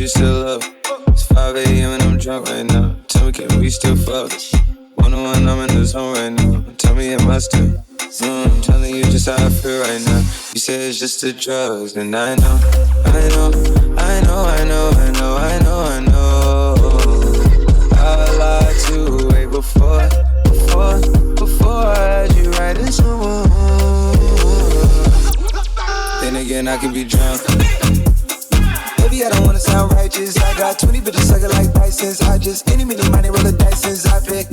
you still up? It's 5 a.m. and I'm drunk right now. Tell me, can we still fuck? 101, I'm in the zone right now. Tell me, am I still? I'm telling you just how I feel right now. You say it's just the drugs, and I know. I lied to way before I had you right in someone. Then again, I can be drunk. Baby, I don't wanna sound righteous. I got 20 bitches sucking like Tyson's. I just any money roll the dice since I picked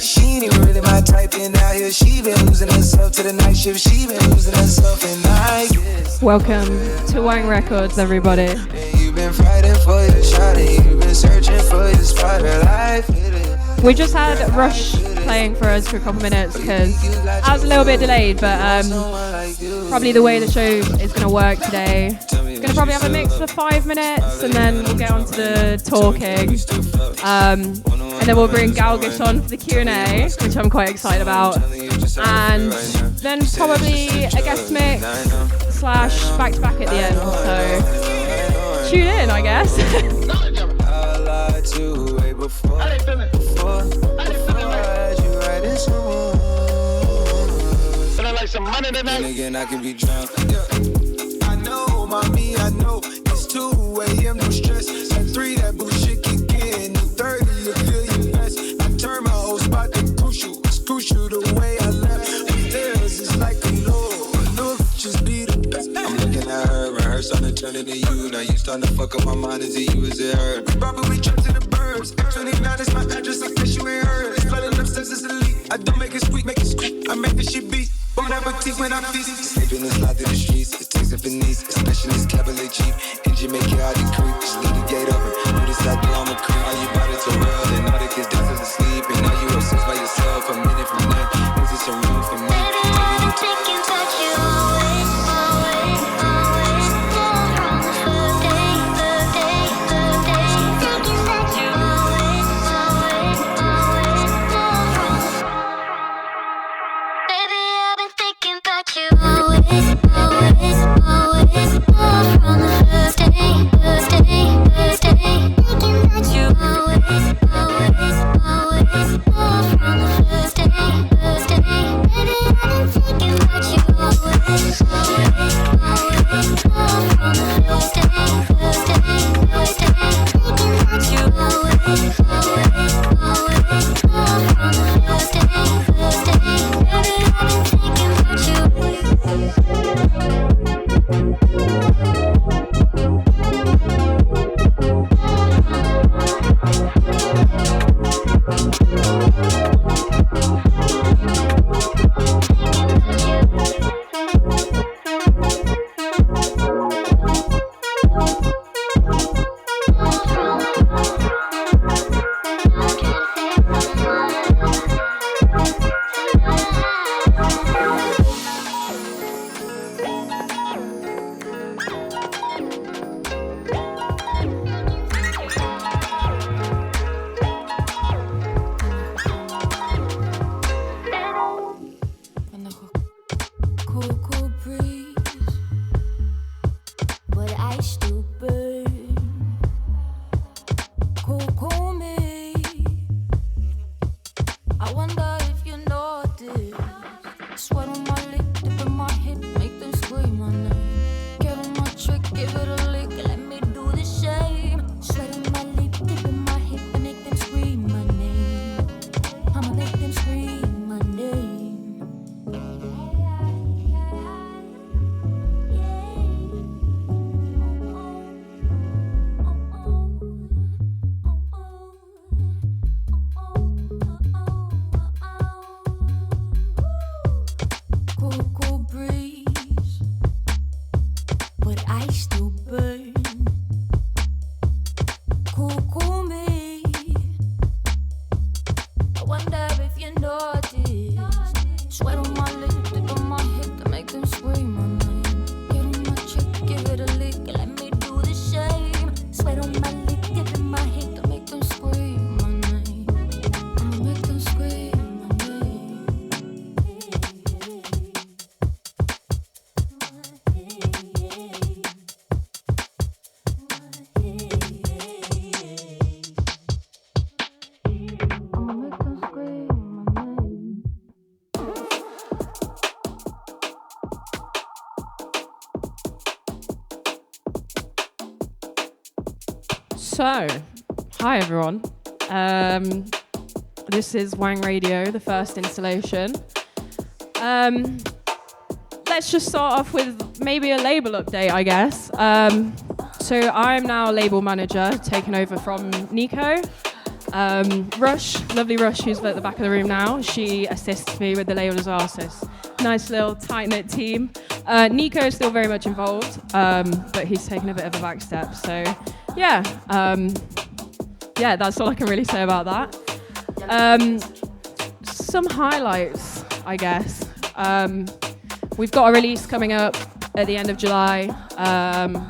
she ain't even really my type, and out here she been losing herself to the night shift. She been losing herself, and I guess. Welcome to WANG Records, everybody. And you've been fighting for your shot, and you've been searching for your spot. Life. We just had Rush playing for us for a couple minutes because I was a little bit delayed, but probably the way the show is going to work today, it's going to probably have a mix of 5 minutes, and then we'll get on to the talking. And then we'll bring GALGISH on for the Q&A, which I'm quite excited about. And then probably a guest mix / back-to-back at the end. So tune in, I guess. I know, mommy, I know. It's 2 a.m. no stress. At 3 that bullshit kick in. At 30 you feel your best. I turn my whole spot to crucial. It's crucial the way I left. Upstairs it's like a look, just be the best. I'm looking at her and her starting to turn into you. Now you starting to fuck up my mind. Is it you, is it her? We probably trapped to the burbs. 29 is my address, I guess you ain't heard. It's flooding upstairs, it's elite. I don't make it squeak, make it squeak. I make the shit beat. Bon appetit when I feast. Sleeping and slide through the streets. It takes a finesse, especially this cabaret cheap. Engine make it hard to creep. Just leave the gate open. Do this I do, I'm a creep. All you bought it to world, and all the kids dancing asleep. And now you obsessed by yourself. A minute from now, is this a room for me? Baby, I've been thinking about you always, always, always. From the first day. Thinking about you always, always, always. Baby, I've been thinking about you always, always, always. From the first day. Thinking about you always, always, always. From the first day. Baby, I've been thinking about you always, always, always. From the first day. Thinking about you always, always, always. From the first day. Baby, I've been thinking about you. So, hi everyone. This is WANG Radio, the first installation. Let's just start off with maybe a label update, I guess. So I'm now label manager, taking over from Nico. Rush, lovely Rush, who's at the back of the room now, she assists me with the label as well, so it's a nice little tight-knit team. Nico is still very much involved, but he's taken a bit of a back step, so yeah, that's all I can really say about that. Some highlights, I guess. We've got a release coming up at the end of July.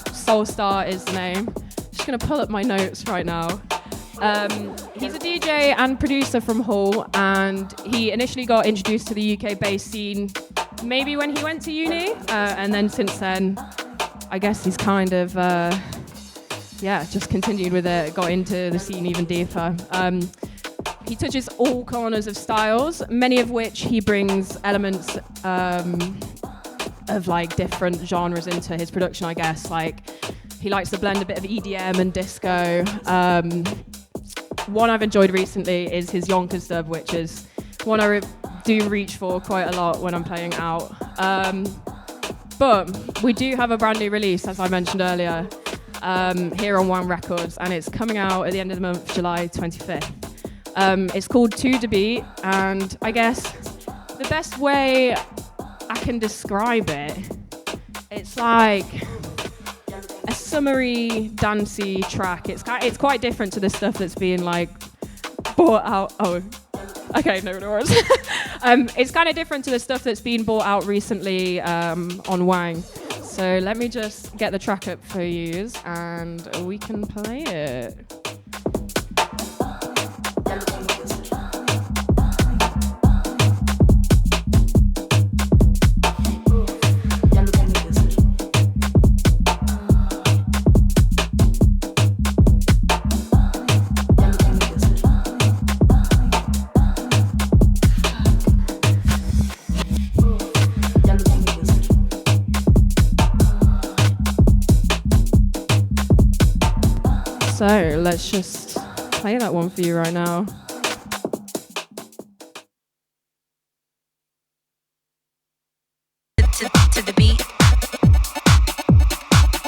Soulstar is the name. Just gonna pull up my notes right now. He's a DJ and producer from Hull, and he initially got introduced to the UK-based scene maybe when he went to uni, and then since then, I guess he's kind of, just continued with it, got into the scene even deeper. He touches all corners of styles, many of which he brings elements of like different genres into his production, I guess. Like, he likes to blend a bit of EDM and disco. One I've enjoyed recently is his Yonkers dub, which is one I do reach for quite a lot when I'm playing out. But we do have a brand new release, as I mentioned earlier, here on WANG Records, and it's coming out at the end of the month, July 25th. It's called To The Beat, and I guess the best way I can describe it, it's like a summery, dancey track. It's quite different to the stuff that's being like bought out. Oh, okay, no worries. It's kind of different to the stuff that's been bought out recently on WANG. So let me just get the track up for you, and we can play it. So let's just play that one for you right now. To the beat.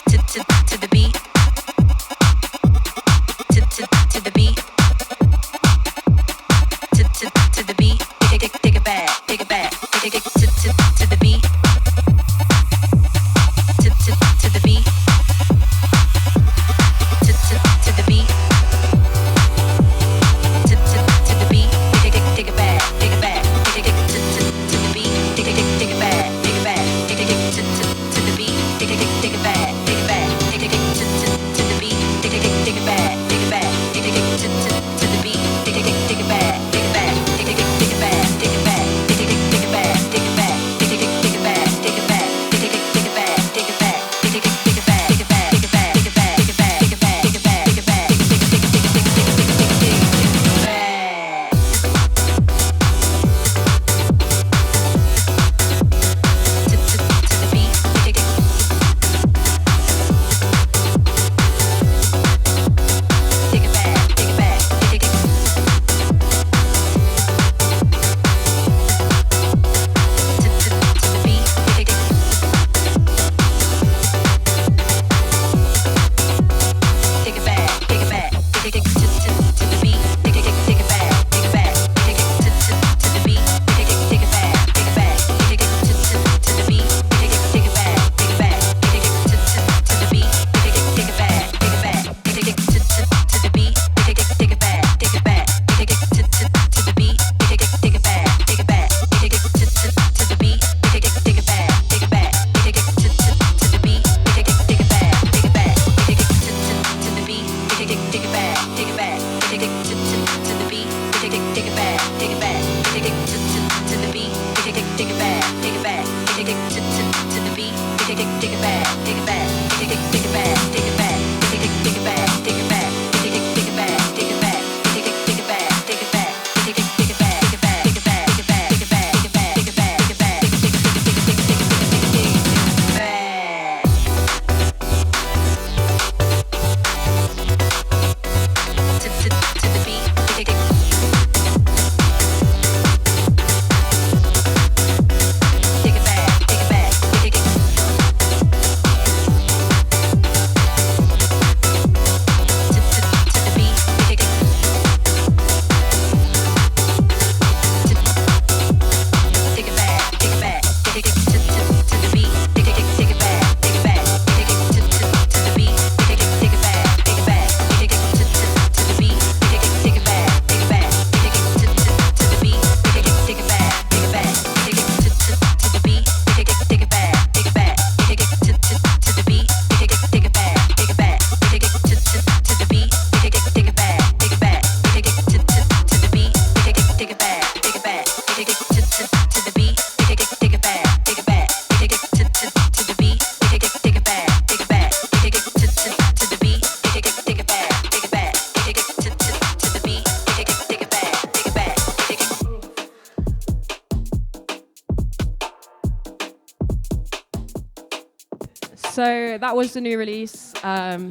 To the beat. To the beat. To the beat. Take it back. Take it back. Take it to the beat. To the beat. To the beat. To So that was the new release,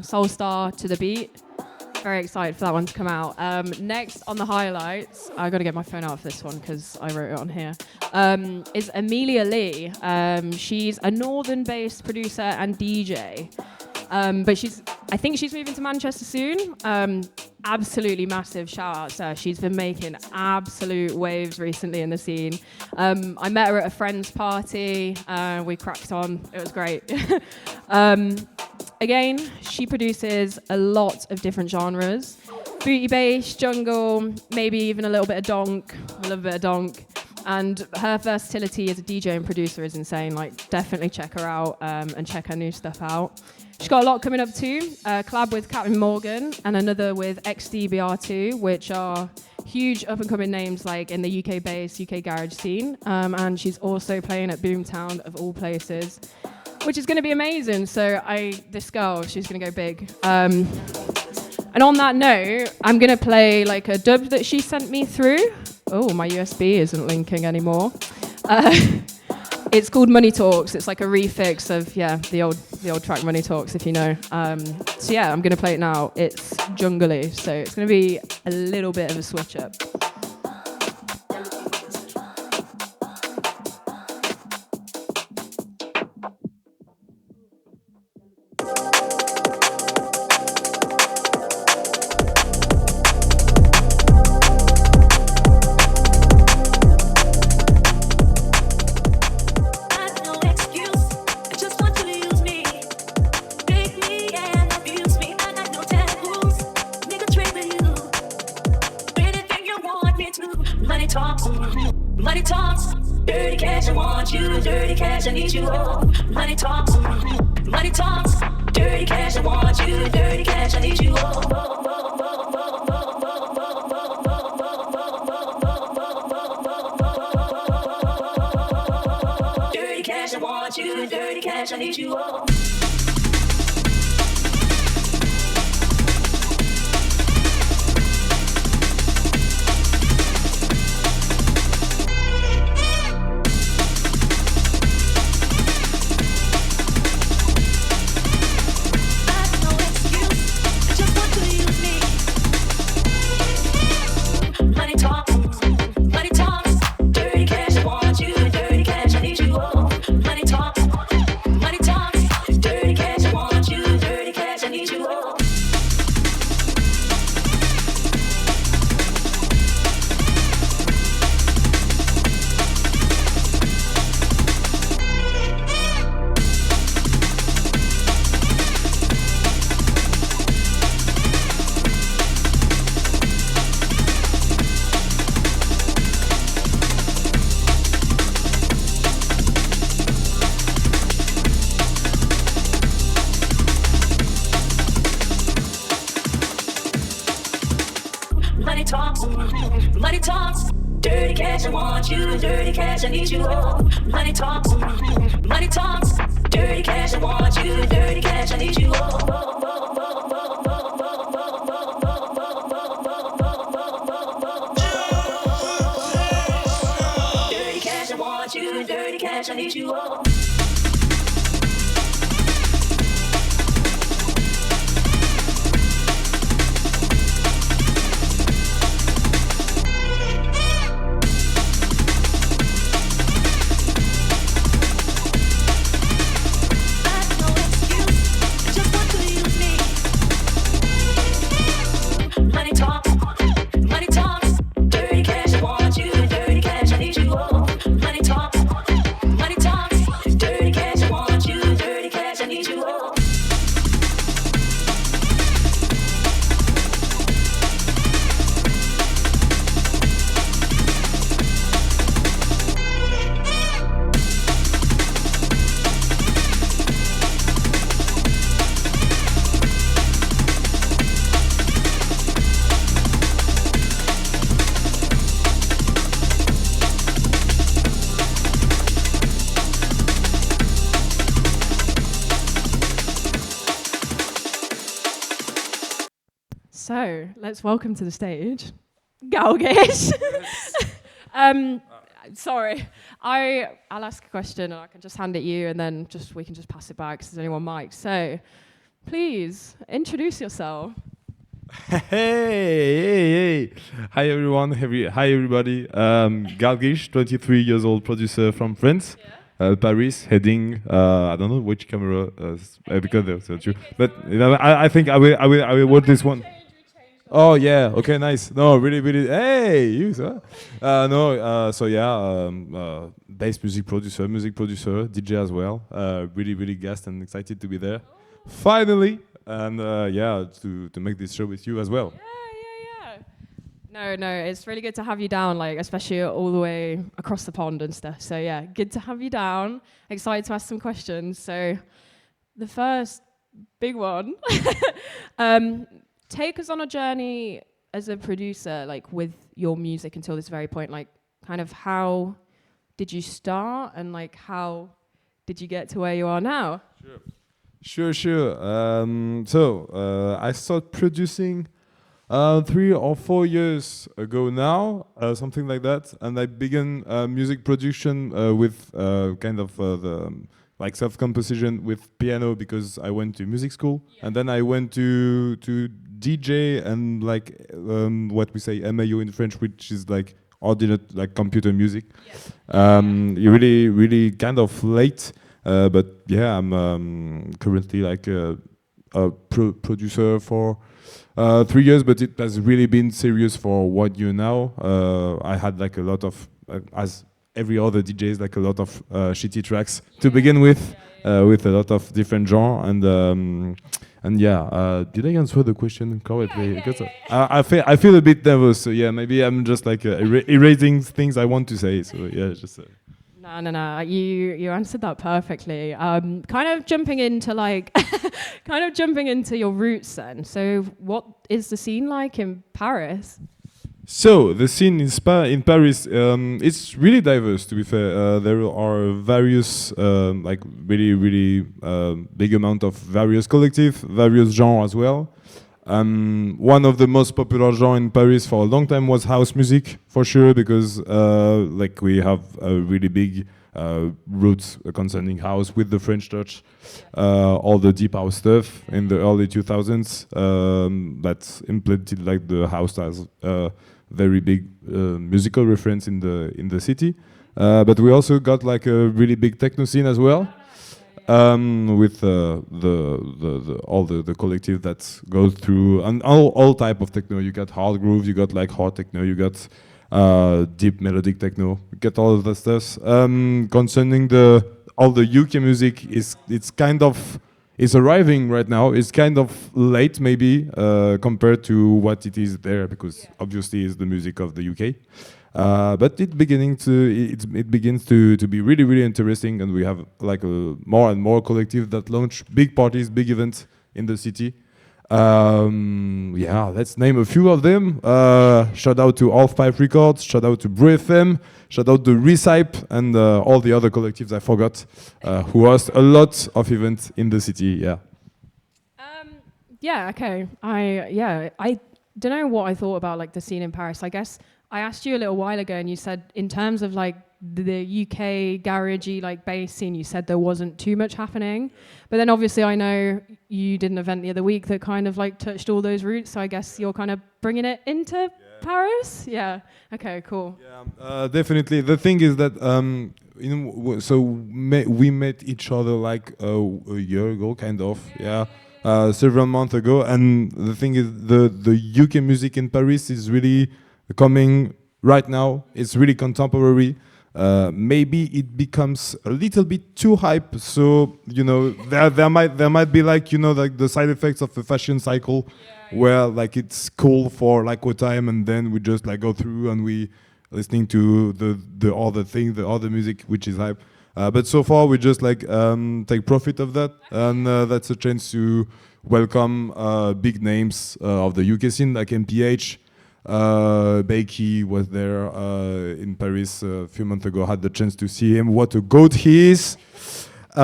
Soul Star to the Beat. Very excited for that one to come out. Next on the highlights, I got to get my phone out for this one because I wrote it on here, is Amelia Lee. She's a northern-based producer and DJ. But I think she's moving to Manchester soon. Absolutely massive shout out to her. She's been making absolute waves recently in the scene. I met her at a friend's party. We cracked on. It was great. Again, she produces a lot of different genres. Booty bass, jungle, maybe even a little bit of donk. I love a bit of donk. And her versatility as a DJ and producer is insane. Like, definitely check her out and check her new stuff out. She's got a lot coming up too. Collab with Captain Morgan and another with XDBR2, which are huge up-and-coming names like in the UK-based UK garage scene. And she's also playing at Boomtown of all places, which is going to be amazing. So this girl, she's going to go big. And on that note, I'm going to play like a dub that she sent me through. Oh, my USB isn't linking anymore. It's called Money Talks. It's like a refix of, the old track Money Talks, if you know. So yeah, I'm going to play it now. It's jungly, so it's going to be a little bit of a switch up. Money talks, dirty cash, I want you, dirty cash, I need you, oh. Money talks, dirty cash, I want you, dirty cash, I need you, oh. Dirty cash, I want you, dirty cash, I need you, oh. Money talks, dirty cash, I want you, dirty cash, I need you, oh. Money talks, dirty cash, I want you, dirty cash, I need you, oh. Dirty cash, I want you, dirty cash, I need you, oh. So let's welcome to the stage, GALGISH. Sorry, I'll ask a question and I can just hand it you and then we can just pass it back because there's only one mic. So please introduce yourself. Hey. Hi everyone. Hi everybody. GALGISH, 23 years old producer from France, Paris, heading. I don't know which camera because there's two. But I think I will watch this one. Oh yeah. Okay. Nice. No, really. Hey, you sir. So yeah. Bass music producer, DJ as well. Really gassed and excited to be there. Finally. And to make this show with you as well. Yeah. No, it's really good to have you down, like especially all the way across the pond and stuff. So yeah, good to have you down. Excited to ask some questions. So the first big one, take us on a journey as a producer, like with your music until this very point. Like, kind of how did you start, and like how did you get to where you are now? Sure. I started producing 3 or 4 years ago now, something like that, and I began music production with kind of like self-composition with piano because I went to music school, and then I went to DJ and like what we say MAO in French, which is like ordinate like computer music. Really kind of late. But yeah, I'm currently like a producer for 3 years, but it has really been serious for 1 year now. I had like a lot of, as every other DJs, like a lot of shitty tracks to begin with a lot of different genre. And yeah, did I answer the question correctly? Because I feel a bit nervous. So yeah, maybe I'm just like erasing things I want to say. So yeah, just. No. You answered that perfectly. Kind of jumping into your roots then. So what is the scene like in Paris? So the scene in Paris, it's really diverse. To be fair, there are various, like really big amount of various collectives, various genres as well. One of the most popular genres in Paris for a long time was house music, for sure, because like we have a really big roots concerning house with the French touch, all the deep house stuff in the early 2000s that implemented like the house as a very big musical reference in the city. But we also got like a really big techno scene as well. With all the collective that goes through and all type of techno. You got hard groove, you got like hard techno, you got deep melodic techno. You get all of that stuff. Concerning all the UK music, it's arriving right now. It's kind of late maybe compared to what it is there, because obviously it's the music of the UK. But it begins to be really interesting, and we have like more and more collective that launch big parties, big events in the city. Yeah, let's name a few of them. Shout out to All 5 Records, shout out to Brew FM, shout out to Recipe, and all the other collectives I forgot, who host a lot of events in the city. Yeah, okay. I don't know what I thought about like the scene in Paris. I guess I asked you a little while ago, and you said in terms of like the UK garagey like bass scene, you said there wasn't too much happening. But then obviously I know you did an event the other week that kind of like touched all those roots. So I guess you're kind of bringing it into Paris. Yeah. Okay. Cool. Yeah. Definitely. The thing is that we met each other like a year ago, kind of. Yeah. Several months ago, and the thing is, the UK music in Paris is really coming right now. It's really contemporary. Maybe it becomes a little bit too hype. So there might be like like the side effects of a fashion cycle, where like it's cool for like a time, and then we just like go through and we listening to the other thing, the other music which is hype. But so far we just like take profit of that, and that's a chance to welcome big names of the UK scene like MPH. Bakey was there in Paris a few months ago. Had the chance to see him. What a goat he is! Who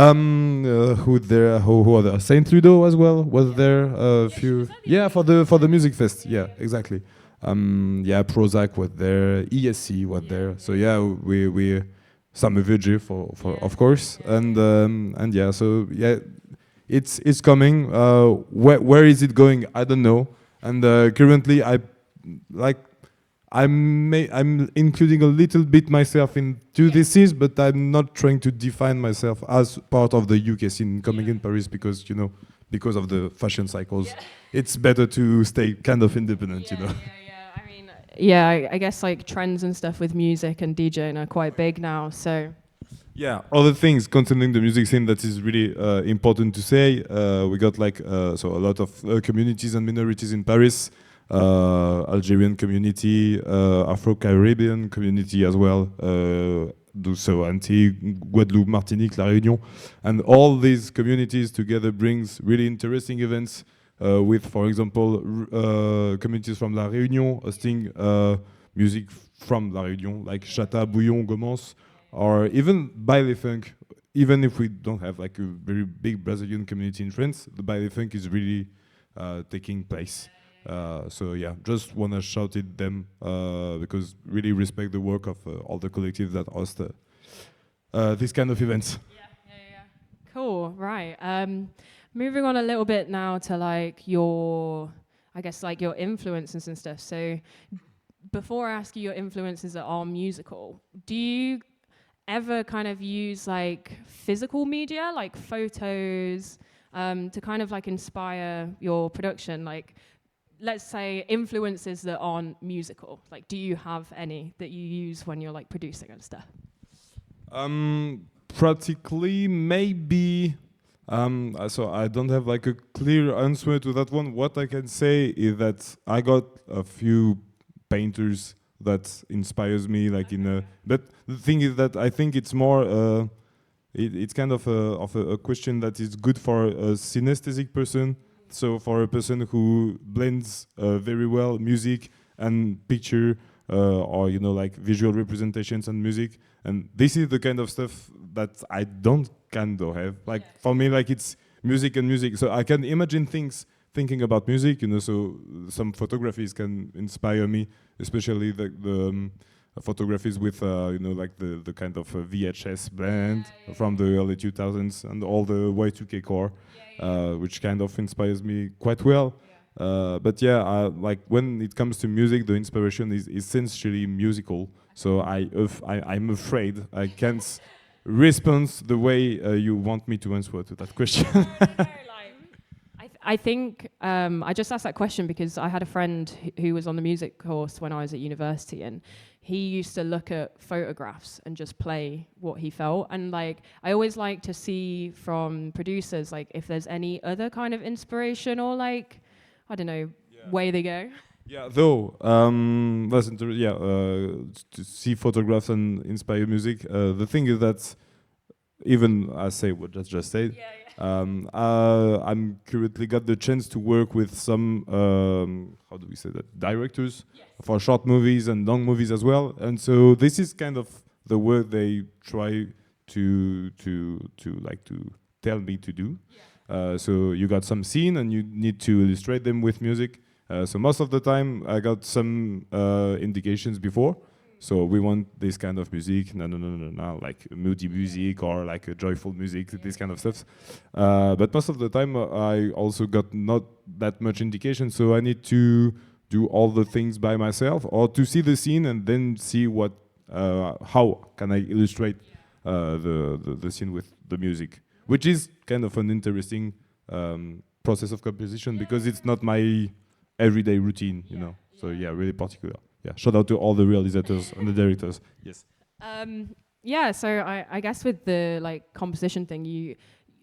other? Saint Ludo as well was there. A few, for the music fest. Yeah, exactly. Prozac was there. ESC was there. So yeah, we some VG of course, and yeah, so yeah, it's coming. Where is it going? I don't know. And currently, like I'm including a little bit myself into this, but I'm not trying to define myself as part of the UK scene coming in Paris because because of the fashion cycles, it's better to stay kind of independent, you know. I mean, I guess like trends and stuff with music and DJing are quite big now, so. Yeah, other things concerning the music scene that is really important to say. We got like so a lot of communities and minorities in Paris. Algerian community, Afro-Caribbean community as well. So Antilles, Guadeloupe, Martinique, La Réunion, and all these communities together brings really interesting events. With, for example, communities from La Réunion hosting music from La Réunion, like Chata, Bouillon, Gomance, or even baile funk. Even if we don't have like a very big Brazilian community in France, the baile funk is really taking place. So yeah, just wanna shout it them because really respect the work of all the collectives that host this kind of events. Cool, right. Moving on a little bit now to like your, I guess like your influences and stuff. So before I ask you your influences that are musical, do you ever kind of use like physical media, like photos, to kind of like inspire your production? Like, let's say influences that aren't musical. Like, do you have any that you use when you're like producing and stuff? Practically, maybe. So I don't have like a clear answer to that one. What I can say is that I got a few painters that inspires me, like in a. But the thing is that I think it's more. It's kind of a question that is good for a synesthetic person. So for a person who blends very well music and picture, or like visual representations and music, and this is the kind of stuff that I don't kind of have. Like for me, like it's music and music. So I can imagine things thinking about music. So some photographies can inspire me, especially the photographies with like the kind of VHS blend from the early 2000s and all the Y2K core. Which kind of inspires me quite well. But yeah, like when it comes to music, the inspiration is essentially musical. So I'm afraid I can't respond the way you want me to answer to that question. I think I just asked that question because I had a friend who was on the music course when I was at university, and he used to look at photographs and just play what he felt. And like, I always like to see from producers, like if there's any other kind of inspiration or like, I don't know, way they go. Yeah, though, to see photographs and inspire music. The thing is that even I say what I just said, I'm currently got the chance to work with some, how do we say that, directors for short movies and long movies as well. And so this is kind of the work they try to tell me to do. So you got some scene and you need to illustrate them with music. So most of the time I got some indications before. So we want this kind of music, no, like moody music or like a joyful music, this kind of stuff. But most of the time I also got not that much indication, so I need to do all the things by myself or to see the scene and then see what, how can I illustrate the scene with the music, which is kind of an interesting process of composition because it's not my everyday routine, So yeah, really particular. Yeah, shout out to all the realizers and the directors. Yes. So I guess with the like composition thing,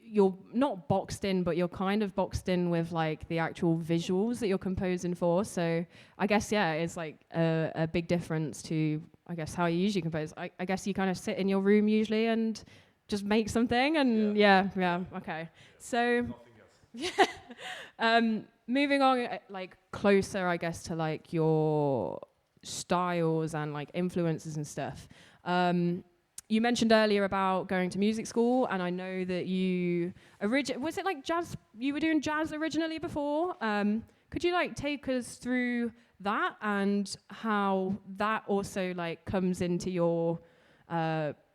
you're not boxed in, but you're kind of boxed in with like the actual visuals that you're composing for. So I guess it's like a big difference to I guess how you usually compose. I guess you kind of sit in your room usually and just make something, and okay. So moving on, like closer, I guess, to like your styles and like influences and stuff. You mentioned earlier about going to music school, and I know that you was it like jazz? You were doing jazz originally before. Could you like take us through that and how that also like comes into your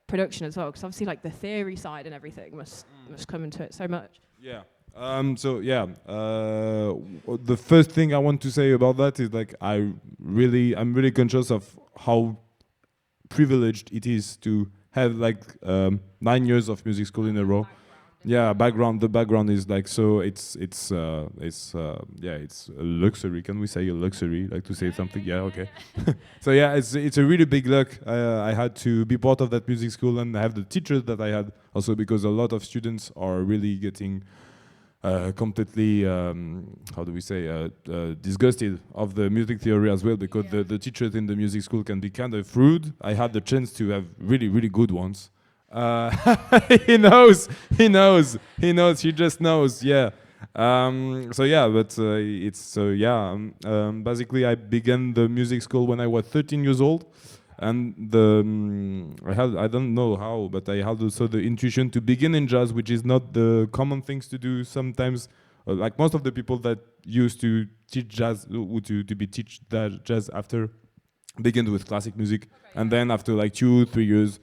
production as well? Because obviously, like the theory side and everything must come into it so much. Yeah. So yeah, the first thing I want to say about that is like I'm really conscious of how privileged it is to have like 9 years of music school in a row. Yeah, background. The background is like so. It's yeah. It's a luxury. Can we say a luxury? Like to say something? Yeah. Okay. So yeah, it's a really big luck. I had to be part of that music school and have the teachers that I had. Also because a lot of students are really getting completely how do we say disgusted of the music theory as well, because the teachers in the music school can be kind of rude. I had the chance to have really good ones. He knows. He just knows. Yeah. So yeah, but it's so yeah. Basically, I began the music school when I was 13 years old, and I don't know how, but I had also the intuition to begin in jazz, which is not the common things to do sometimes. Like most of the people that used to teach jazz, to be teach jazz after, begin with classic music, and then after like 2-3 years.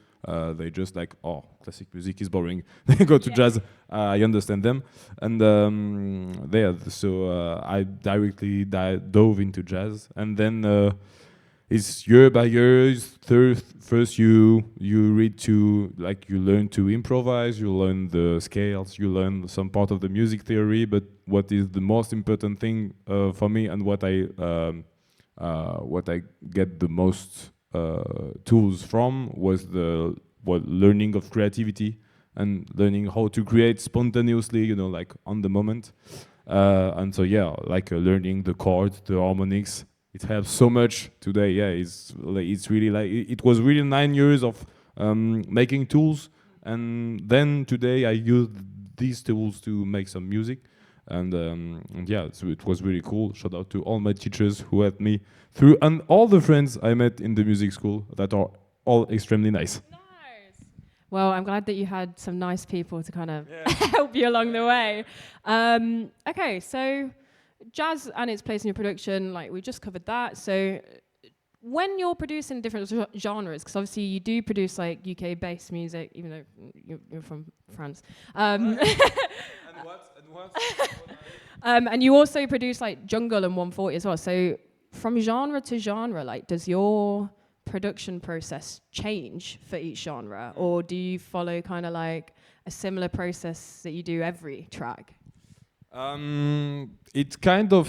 They just like, oh, classic music is boring. They go to jazz. I understand them, and so I directly dove into jazz, and then it's year by year. First you read to like you learn to improvise, you learn the scales, you learn some part of the music theory. But what is the most important thing for me, and what I get the most tools from was the learning of creativity and learning how to create spontaneously, like on the moment. And so yeah, like learning the chords, the harmonics. It helps so much today. Yeah, it's really like it was really 9 years of making tools, and then today I use these tools to make some music. And yeah, so it was really cool. Shout out to all my teachers who helped me through, and all the friends I met in the music school that are all extremely nice. Nice. Well, I'm glad that you had some nice people to kind of help you along the way. Okay, so jazz and its place in your production, like we just covered that. So when you're producing different genres, because obviously you do produce like UK-based music, even though you're from France. And what? And you also produce like jungle and 140 as well. So from genre to genre, like does your production process change for each genre, or do you follow kind of like a similar process that you do every track? It kind of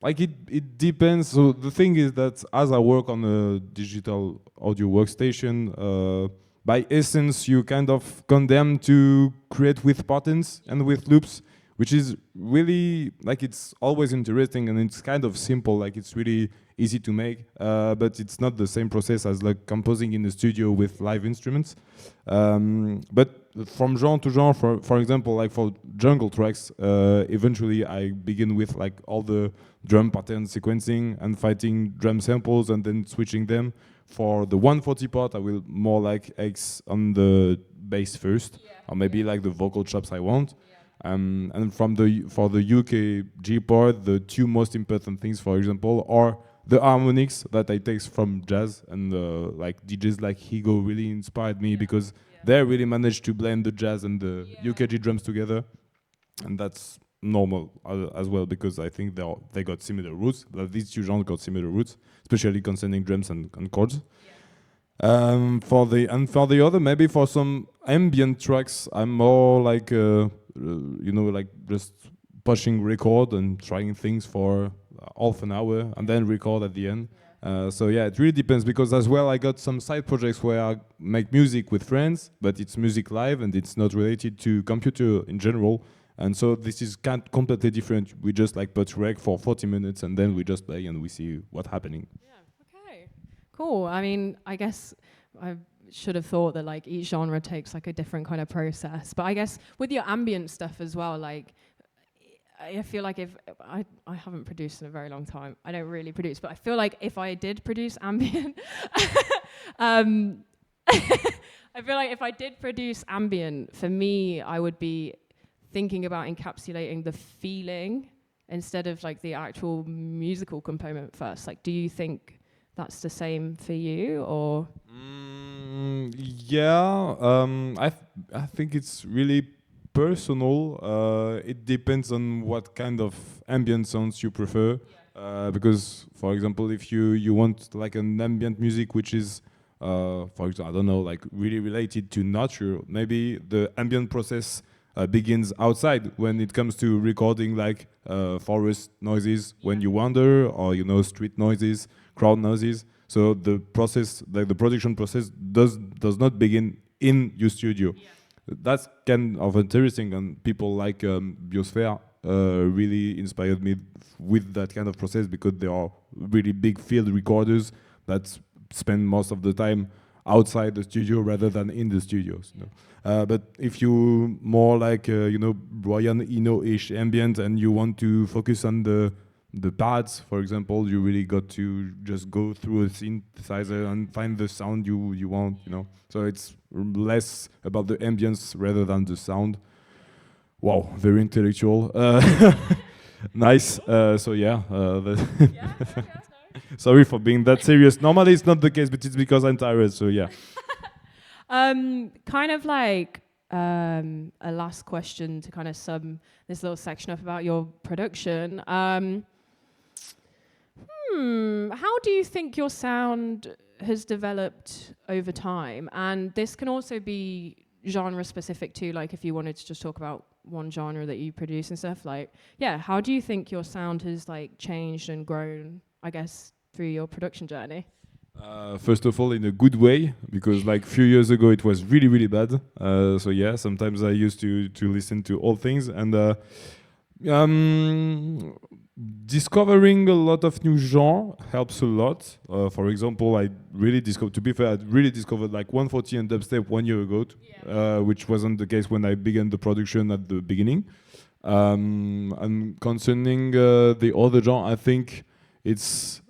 like it depends. So the thing is that as I work on a digital audio workstation, by essence you kind of condemn to create with patterns and with loops, which is really like it's always interesting and it's kind of simple. Like it's really easy to make, but it's not the same process as like composing in the studio with live instruments. But from genre to genre, for example, like for jungle tracks, eventually I begin with like all the drum pattern sequencing and fighting drum samples and then switching them. For the 140 part, I will more like X on the bass first, or maybe like the vocal chops I want. And for the UK G part, the two most important things, for example, are the harmonics that I take from jazz, and like DJs like Higo really inspired me because they really managed to blend the jazz and the UKG drums together, and that's normal as well because I think they got similar roots. These two genres got similar roots, especially concerning drums and chords. For the other, maybe for some ambient tracks, I'm more like like just pushing record and trying things for half an hour and then record at the end. So yeah, it really depends because as well I got some side projects where I make music with friends, but it's music live and it's not related to computer in general. And so this is completely different. We just like put rec for 40 minutes and then we just play and we see what's happening. Yeah. Okay. Cool. I mean, I guess I should have thought that like each genre takes like a different kind of process. But I guess with your ambient stuff as well, like I feel like if I haven't produced in a very long time. I don't really produce, but I feel like if I did produce ambient, I feel like if I did produce ambient, for me, I would be thinking about encapsulating the feeling instead of like the actual musical component first. Like, do you think that's the same for you, or? Yeah, I think it's really personal. It depends on what kind of ambient sounds you prefer. Because, for example, if you want like an ambient music which is, for example, I don't know, like really related to nature, maybe the ambient process begins outside when it comes to recording like forest noises when you wander, or street noises, crowd noises. So the process, like the production process, does not begin in your studio. That's kind of interesting, and people like Biosphere really inspired me with that kind of process, because they are really big field recorders that spend most of the time outside the studio rather than in the studios. But if you more like Brian Eno-ish ambient, and you want to focus on the pads, for example, you really got to just go through a synthesizer and find the sound you want. So it's less about the ambience rather than the sound. Wow, very intellectual. Nice. So yeah. Sorry for being that serious. Normally it's not the case, but it's because I'm tired. So yeah. Kind of like a last question to kind of sum this little section up about your production. How do you think your sound has developed over time? And this can also be genre specific too, like if you wanted to just talk about one genre that you produce and stuff, like, yeah, how do you think your sound has like changed and grown, I guess, through your production journey? First of all, in a good way, because like few years ago it was really, really bad. So yeah, sometimes I used to listen to old things, and discovering a lot of new genre helps a lot. For example, I really discovered like 140 and dubstep 1 year ago, which wasn't the case when I began the production at the beginning. And concerning the other genre, I think it's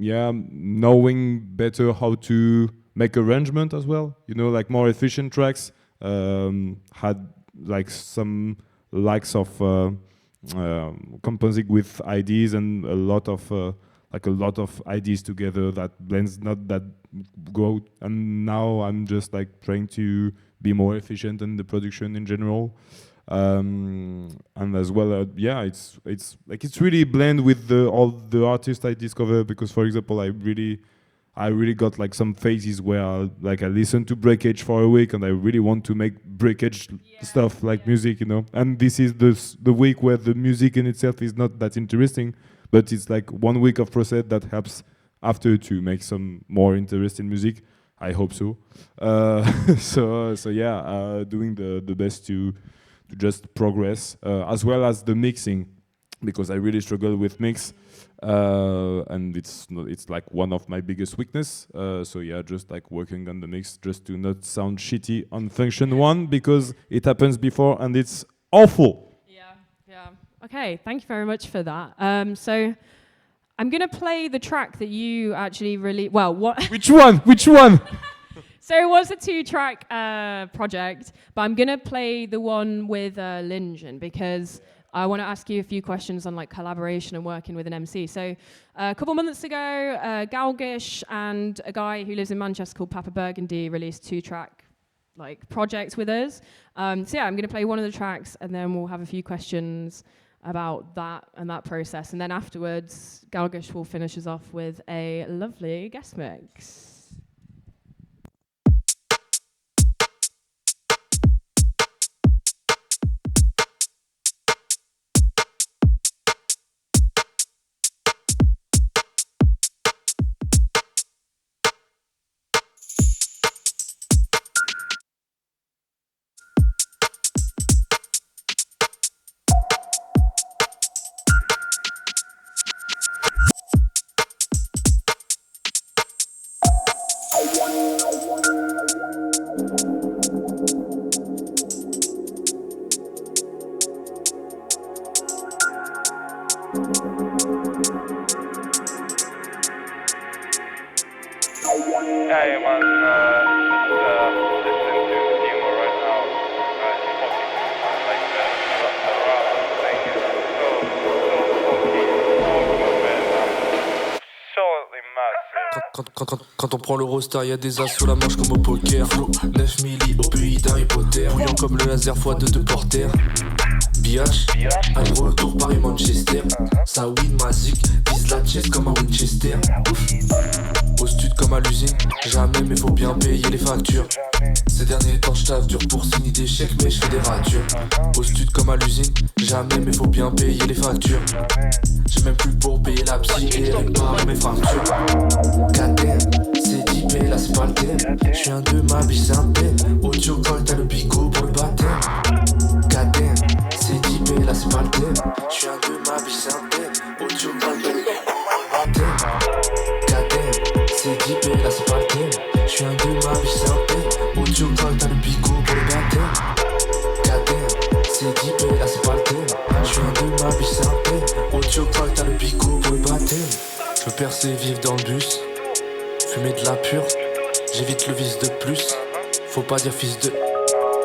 knowing better how to make arrangement as well. Like more efficient tracks had like some likes of composing with IDs, and a lot of IDs together that blends not that good. And now I'm just like trying to be more efficient in the production in general. And as well, it's really blend with all the artists I discover, because for example, I really got like some phases where I listen to breakage for a week, and I really want to make breakage stuff like music, and this is the week where the music in itself is not that interesting, but it's like 1 week of process that helps after to make some more interesting music. I hope so. Doing the best to just progress, as well as the mixing, because I really struggle with mix, and it's like one of my biggest weakness. Just like working on the mix, just to not sound shitty on function 1, because it happens before and it's awful. Yeah. Okay, thank you very much for that. So I'm gonna play the track that you actually really well. What? Which one? So it was a 2-track project, but I'm going to play the one with Lingen, because I want to ask you a few questions on like collaboration and working with an MC. So a couple months ago, GALGISH and a guy who lives in Manchester called Papa Burgundy released 2-track like projects with us. I'm going to play one of the tracks, and then we'll have a few questions about that and that process. And then afterwards, GALGISH will finish us off with a lovely guest mix. Hey man, just listening to Demo right now. It's fucking like the rap thing is so funky, so good, man. Absolutely massive. Quand on prend le roster, y'a des as sous la manche comme au poker. Flow 9 milli au pays d'Harry Potter. Bouillant comme le laser x2 de porter. Biatch, aller-retour Paris-Manchester. Ça win ma zik, vise la chest comme un Winchester. Au stud comme à l'usine, jamais mais faut bien payer les factures. Ces derniers temps j'taffe dur pour signer des chèques mais j'fais des ratures. Au stud comme à l'usine, jamais mais faut bien payer les factures. J'ai même plus pour payer la psy et réparer mes fractures. KTM, c'est typé, là c'est pas le thème. J'suis un 2, ma biche c'est un thème. Audio call, t'as le pico pour le baptême. KTM, c'est typé, là c'est pas le thème. J'suis un 2, ma biche c'est un thème. Audio call, t'as le pico pour le baptême. KTM, c'est typé, là c'est pas le thème. J'suis un 2, ma biche c'est un thème. Audio call, t'as le pico pour le baptême. KTM, c'est typé, là c'est pas le thème. J'suis un 2, ma biche c'est un thème. Audio call, t'as le pico pour le baptême. J'veux percer, vivre dans le bus. Fumer de la pure, j'évite le vice de plus. Faut pas dire fils de.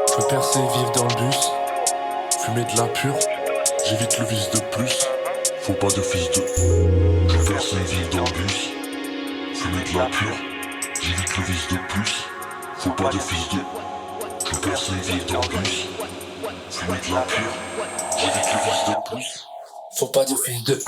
J'veux percer, vivre dans le bus. Fumer de la pure, j'évite le vice de plus. Faut pas dire fils de. J'veux percer, vivre dans le bus. Fumer de la pure, j'évite le vice de plus. Faut pas dire fils de. J'veux percer, vivre dans le bus. Fumer de la pure, j'évite le vice de plus. Faut pas dire fils de.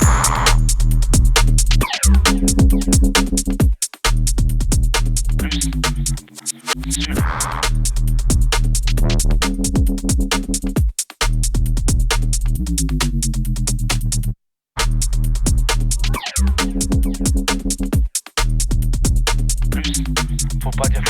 Faut pas dire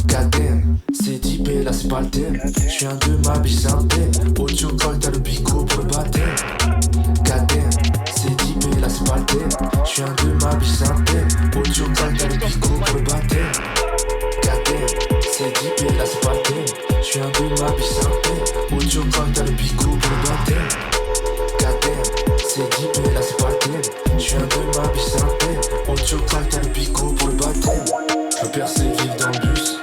KTM, c'est typé, là c'est pas le thème. J'suis un 2, ma biche c'est un thème. Audio call, t'as le pico pour le baptême. KTM, c'est typé, là c'est pas le thème. J'suis un 2, ma biche c'est un thème. Audio call, t'as le pico pour le baptême. KTM, c'est typé, là c'est pas le thème. J'suis un 2, ma biche c'est un thème. Audio call, t'as le pico pour le baptême. KTM, c'est typé, là c'est pas le thème. J'suis un 2, ma biche c'est un thème. Audio call, t'as le pico pour le baptême. J'veux percer, vivre dans le bus.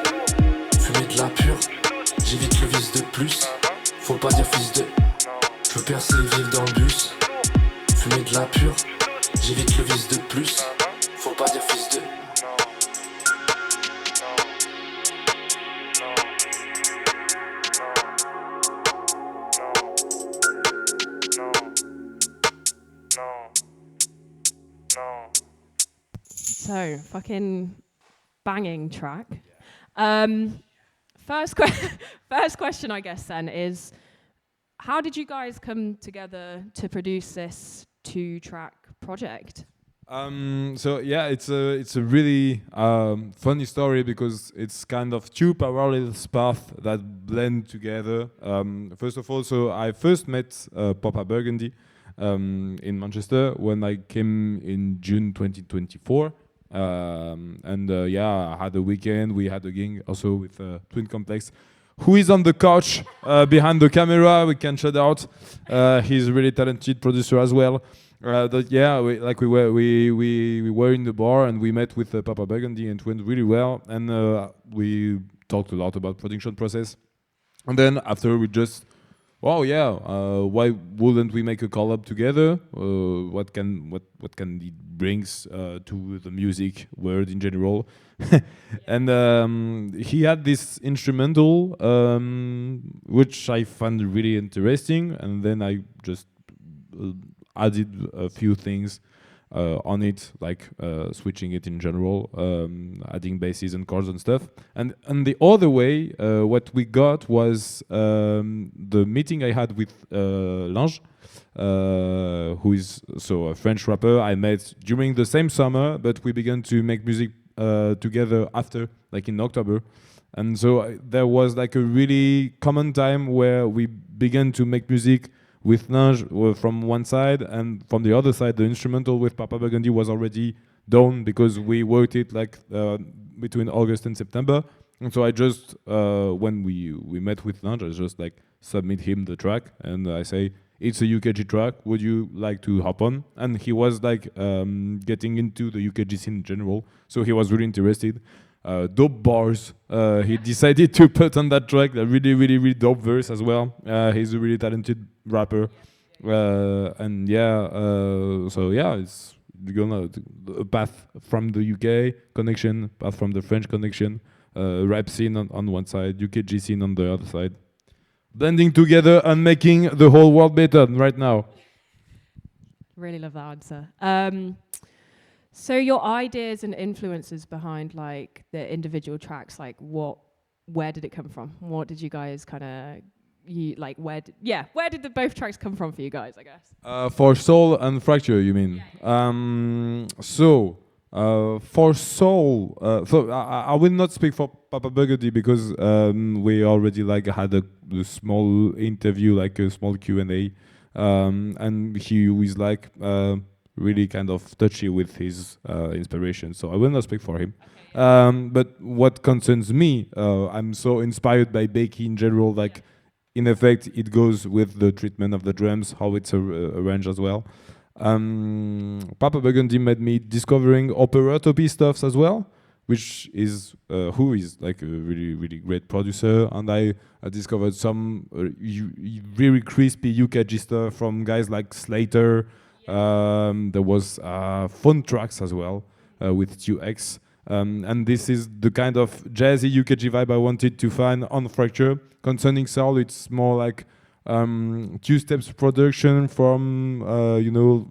Fumer de la pure, j'évite le vice de plus. Faut pas dire fils de. J'veux percer, vivre dans le bus. Fumer de la pure, j'évite le vice de plus. Faut pas dire fils de. So, fucking banging track. First question, I guess, then, is how did you guys come together to produce this 2-track project? So yeah, it's a really funny story because it's kind of two parallel paths that blend together. First of all, so I first met Papa Burgundy in Manchester when I came in June 2024. Yeah, I had a weekend. We had a gig also with Twin Complex, who is on the couch behind the camera. We can shout out. He's a really talented producer as well. Yeah, we were in the bar and we met with Papa Burgundy and it went really well. And we talked a lot about production process. And then after we just, oh yeah, why wouldn't we make a collab together? What can it brings to the music world in general? And he had this instrumental which I found really interesting, and then I just added a few things on it, like switching it in general, adding basses and chords and stuff. And the other way, what we got was the meeting I had with Lange, who is so a French rapper I met during the same summer, but we began to make music together after, like in October. And so there was like a really common time where we began to make music with Lange from one side, and from the other side, the instrumental with Papa Burgundy was already done because we worked it like between August and September. And so I just, when we met with Lange, I just like submit him the track and I say, it's a UKG track, would you like to hop on? And he was like getting into the UKG scene in general, so he was really interested. dope bars he decided to put on that track. A really, really, really dope verse as well. He's a really talented rapper. And yeah, so yeah, it's a path from the UK connection, path from the French connection, rap scene on one side, UKG scene on the other side, blending together and making the whole world better right now. Really love that answer. So your ideas and influences behind like the individual tracks, like where did it come from? What did you guys kind of where did the both tracks come from for you guys, I guess? For Soul and Fracture, you mean? For Soul, I will not speak for Papa Burgundy because we already like had a small interview, like a small Q&A, and he was like really kind of touchy with his inspiration. So I will not speak for him. But what concerns me, I'm so inspired by Becky in general, like. In effect, it goes with the treatment of the drums, how it's arranged as well. Papa Burgundy made me discovering operatopy stuffs as well, which is who is like a really, really great producer. And I discovered some very crispy UKG stuff from guys like Slater. There was fun tracks as well with 2X. And this is the kind of jazzy UKG vibe I wanted to find on Fracture. Concerning Soul, it's more like two steps production from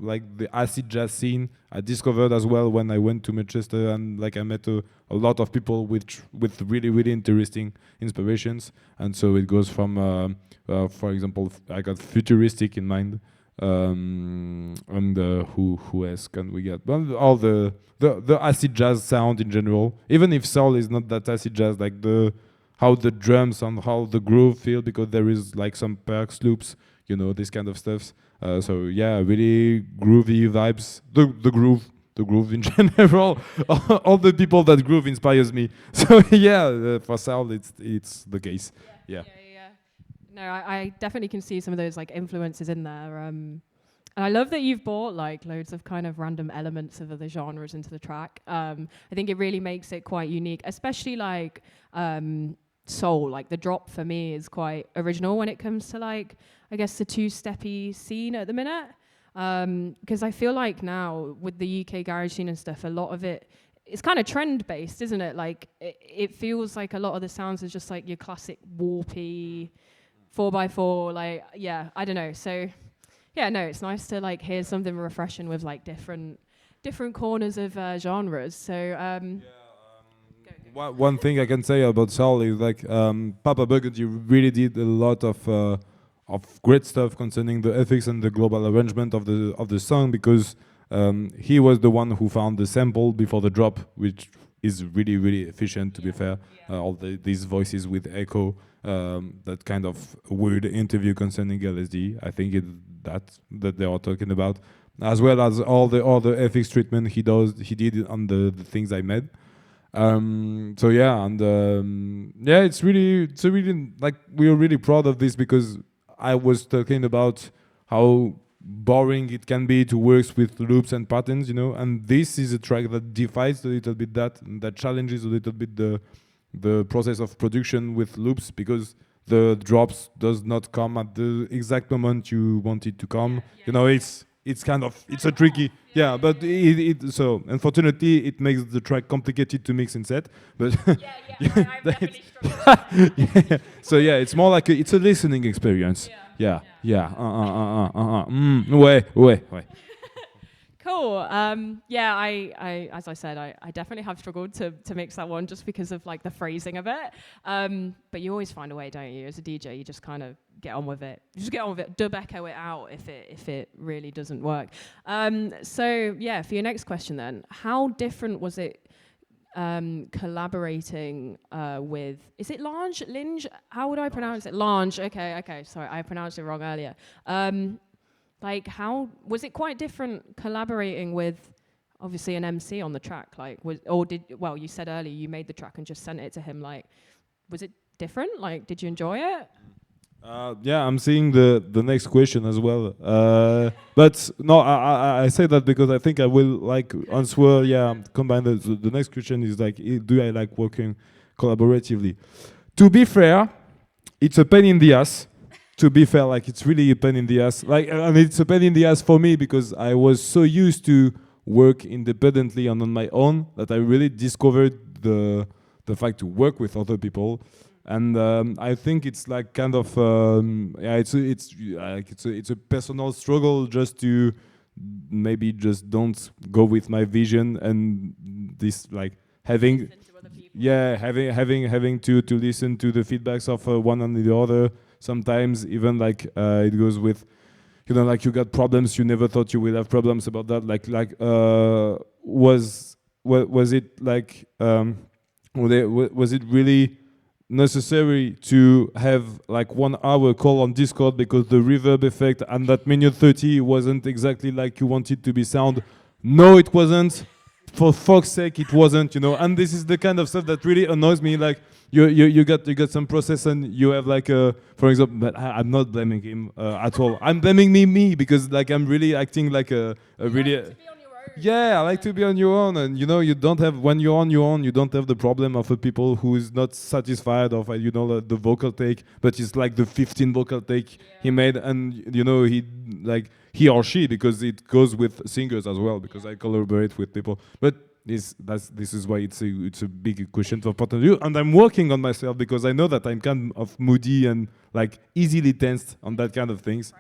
like the acid jazz scene. I discovered as well when I went to Manchester, and like I met a lot of people with really, really interesting inspirations. And so it goes from for example, I got futuristic in mind. And who else can we get? Well, all the acid jazz sound in general. Even if Soul is not that acid jazz, like how the drums and how the groove feel, because there is like some perks loops, this kind of stuff. So yeah, really groovy vibes. The groove in general. All the people that groove inspires me. So yeah, for Soul, it's the case. Yeah. No, I definitely can see some of those like influences in there. And I love that you've brought like loads of kind of random elements of other genres into the track. I think it really makes it quite unique, especially like Soul. Like the drop for me is quite original when it comes to like, I guess the two-steppy scene at the minute. Because I feel like now with the UK garage scene and stuff, a lot of it's kind of trend based, isn't it? Like it feels like a lot of the sounds is just like your classic warpy 4x4, like, yeah, I don't know. So, yeah, no, it's nice to like hear something refreshing with like different corners of genres. So, one thing I can say about Soul is like Papa Burgundy really did a lot of great stuff concerning the ethics and the global arrangement of the song, because he was the one who found the sample before the drop, which is really, really efficient, to be fair. All these voices with echo, that kind of weird interview concerning LSD, I think that they are talking about, as well as all the other FX treatment he did on the things I made. So yeah, and yeah, it's really like we're really proud of this, because I was talking about how boring it can be to work with loops and patterns, and this is a track that defies a little bit that challenges a little bit the process of production with loops, because the drops does not come at the exact moment you want it to come. It's kind of a tricky, but so unfortunately it makes the track complicated to mix and set. But so yeah, it's more like it's a listening experience. Ouais. Cool. Yeah, I as I said, I definitely have struggled to mix that one just because of like the phrasing of it. But you always find a way, don't you? As a DJ, you just kind of get on with it. You just get on with it. Dub echo it out if it really doesn't work. So yeah, for your next question then, how different was it collaborating with, is it Linge? How would I pronounce it? Lange. Okay. Sorry, I pronounced it wrong earlier. Like, how was it quite different collaborating with obviously an MC on the track? Like, you said earlier you made the track and just sent it to him. Like, was it different? Like, did you enjoy it? Yeah, I'm seeing the next question as well. But no, I say that because I think I will like answer. Yeah, combine the next question is like, do I like working collaboratively? To be fair, it's a pain in the ass. To be fair, like it's really a pain in the ass. Like, and it's a pain in the ass for me because I was so used to work independently and on my own that I really discovered the fact to work with other people. And I think it's like kind of yeah, it's a personal struggle just to maybe just don't go with my vision and this like having yeah having to listen to the feedbacks of one and the other. Sometimes even like it goes with, you know, like you got problems you never thought you would have problems about that. Like was it like was it really necessary to have like 1 hour call on Discord because the reverb effect and that minute 30 wasn't exactly like you wanted to be sound? No, it wasn't. For fuck's sake, it wasn't, you know. And this is the kind of stuff that really annoys me. Like you got some process and you have like for example, but I'm not blaming him at all. I'm blaming me because like I'm really acting like a really. Yeah, I like to be on your own, and you know, you don't have when you're on your own, you don't have the problem of a people who is not satisfied of you know the vocal take, but it's like the 15 vocal take he made, and you know he or she, because it goes with singers as well, because I collaborate with people. But this is why it's a big question for point of view, and I'm working on myself because I know that I'm kind of moody and like easily tensed on that kind of things.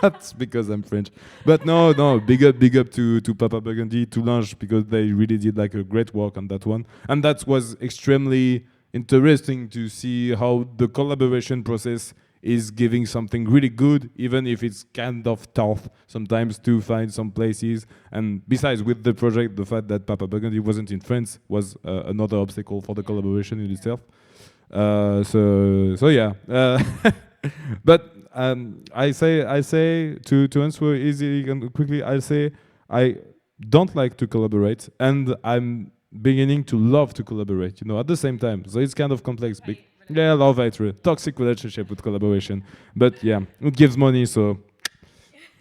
That's because I'm French. But no, big up to Papa Burgundy, to Lange, because they really did like a great work on that one. And that was extremely interesting to see how the collaboration process is giving something really good, even if it's kind of tough sometimes to find some places. And besides, with the project, the fact that Papa Burgundy wasn't in France was another obstacle for the collaboration in itself. So yeah. But I say to answer easily and quickly, I say I don't like to collaborate, and I'm beginning to love to collaborate. You know, at the same time, so it's kind of complex. Yeah, love hate, toxic relationship with collaboration. But yeah, it gives money, so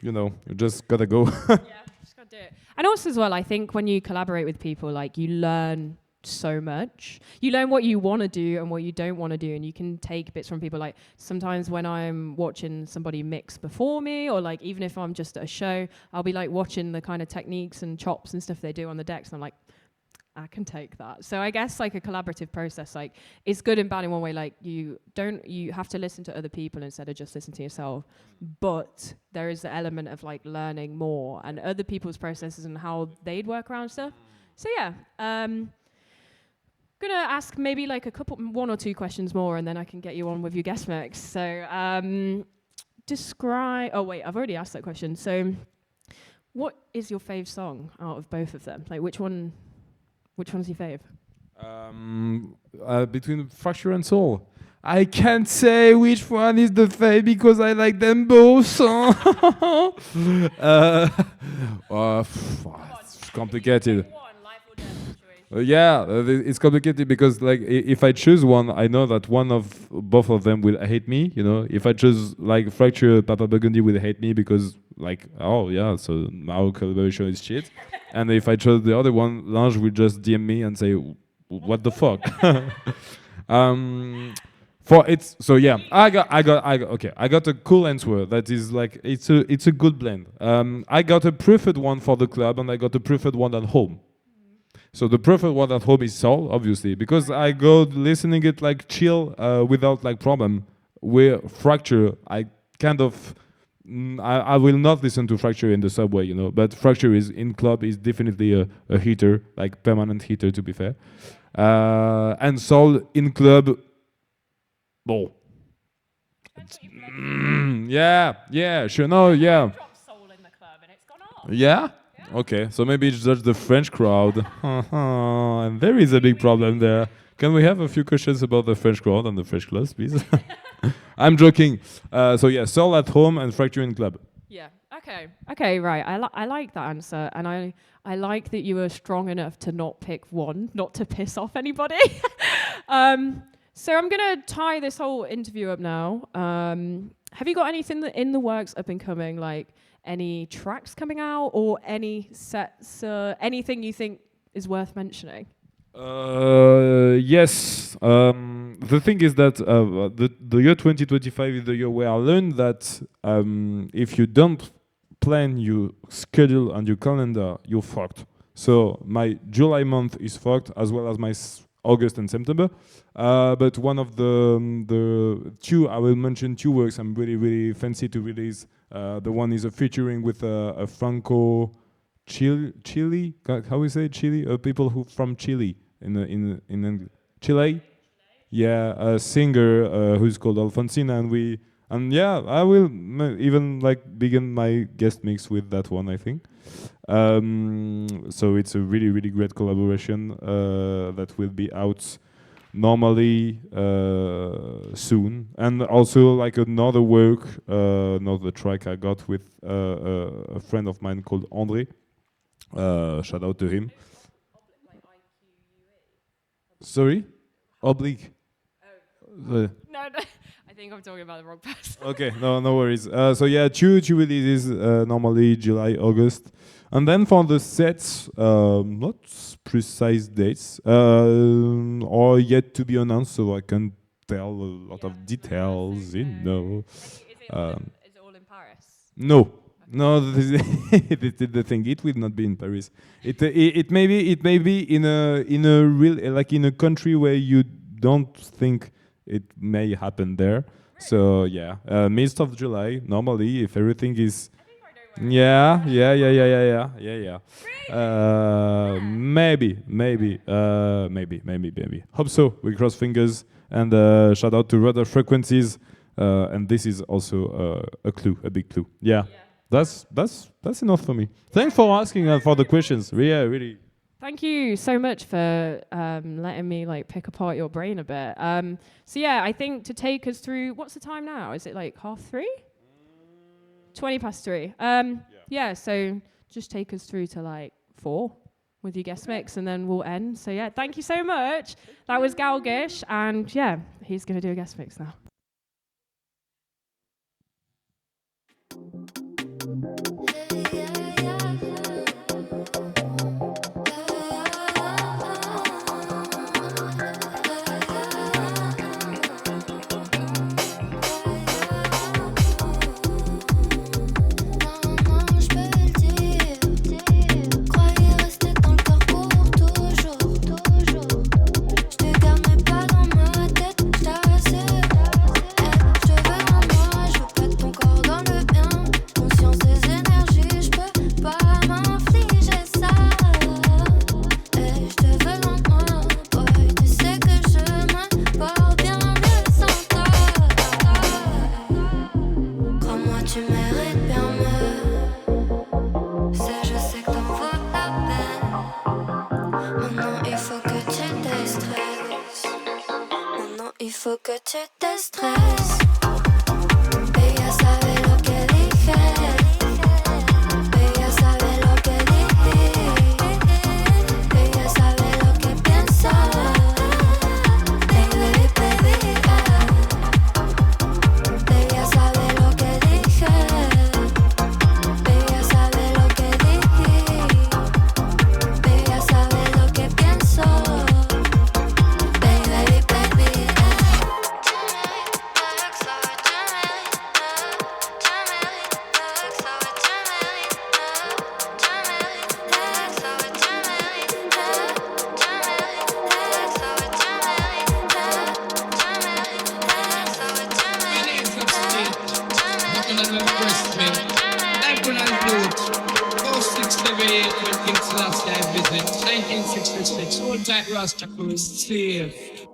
you know, you just gotta go. Yeah, just gotta do it. And also as well, I think when you collaborate with people, like you learn so much. You learn what you want to do and what you don't want to do, and you can take bits from people. Like sometimes when I'm watching somebody mix before me, or like even if I'm just at a show, I'll be like watching the kind of techniques and chops and stuff they do on the decks, and I'm like, I can take that. So I guess like a collaborative process, like it's good and bad in one way. Like you have to listen to other people instead of just listen to yourself. But there is the element of like learning more and other people's processes and how they'd work around stuff. So yeah, gonna ask maybe like one or two questions more, and then I can get you on with your guest mix. So describe. Oh wait, I've already asked that question. So what is your fave song out of both of them? Like which one's your fave? Between Fracture and Soul. I can't say which one is the fave because I like them both. It's complicated. It's complicated because like if I choose one, I know that both of them will hate me. You know, if I choose like Fracture, Papa Burgundy will hate me because like, oh yeah, so our collaboration is shit. And if I chose the other one, Lange will just DM me and say, what the fuck? I got a cool answer that is like it's a good blend. I got a preferred one for the club and I got a preferred one at home. So the preferred one at home is Soul, obviously, because I go listening it like chill without like problem. Where Fracture, I kind of I will not listen to Fracture in the subway, you know, but Fracture is in club is definitely a heater, like permanent heater to be fair. And Soul in club, oh. Yeah, sure, no, yeah. Soul in the club and it's gone off. Yeah? Okay, so maybe it's just the French crowd. And there is a big problem there. Can we have a few questions about the French crowd and the French clubs, please? I'm joking. So yeah, Soul at home and Fracture in club. Yeah. Okay. Right. I like that answer, and I like that you were strong enough to not pick one, not to piss off anybody. So I'm going to tie this whole interview up now. Have you got anything in the works up and coming, like any tracks coming out or any sets, anything you think is worth mentioning? Yes. The thing is that the year 2025 is the year where I learned that if you don't plan your schedule and your calendar, you're fucked. So my July month is fucked, as well as my August and September. But one of the two, I will mention two works I'm really fancy to release. The one is a featuring with a Franco Chile. How we say Chile? People who from Chile in English. Chile. Yeah, a singer who's called Alfonsina, and yeah, I will even like begin my guest mix with that one, I think. So it's a really great collaboration that will be out normally soon, and also like another work, another track I got with a friend of mine called André. Shout out to him. Sorry, Oblique. No, I think I'm talking about the wrong person. Okay, no worries. So yeah, two releases normally July, August, and then for the sets, not precise dates, or yet to be announced, so I can tell a lot of details. You know. Is it all in Paris? No, this is the thing. It will not be in Paris. It may be in a real, like in a country where you don't think it may happen there. So yeah, midst of July. Normally, if everything is, yeah. Maybe. Hope so. We cross fingers, and shout out to Radar Frequencies. And this is also a clue, a big clue. Yeah. That's enough for me. Thanks for asking for the questions. Yeah, really. Thank you so much for letting me like pick apart your brain a bit. So yeah, I think to take us through, what's the time now? Is it like 3:30? 3:20. Yeah, so just take us through to like 4 with your guest mix, and then we'll end. So yeah, thank you so much. That was GALGISH, and yeah, he's gonna do a guest mix now. Il faut que tu déstresses. Ella sabe lo que dije. Ella sabe lo que dije. Ella sabe lo que pienso. Baby, baby. Ella sabe lo que dije. Ella sabe lo que dije. Ella sabe lo que pienso.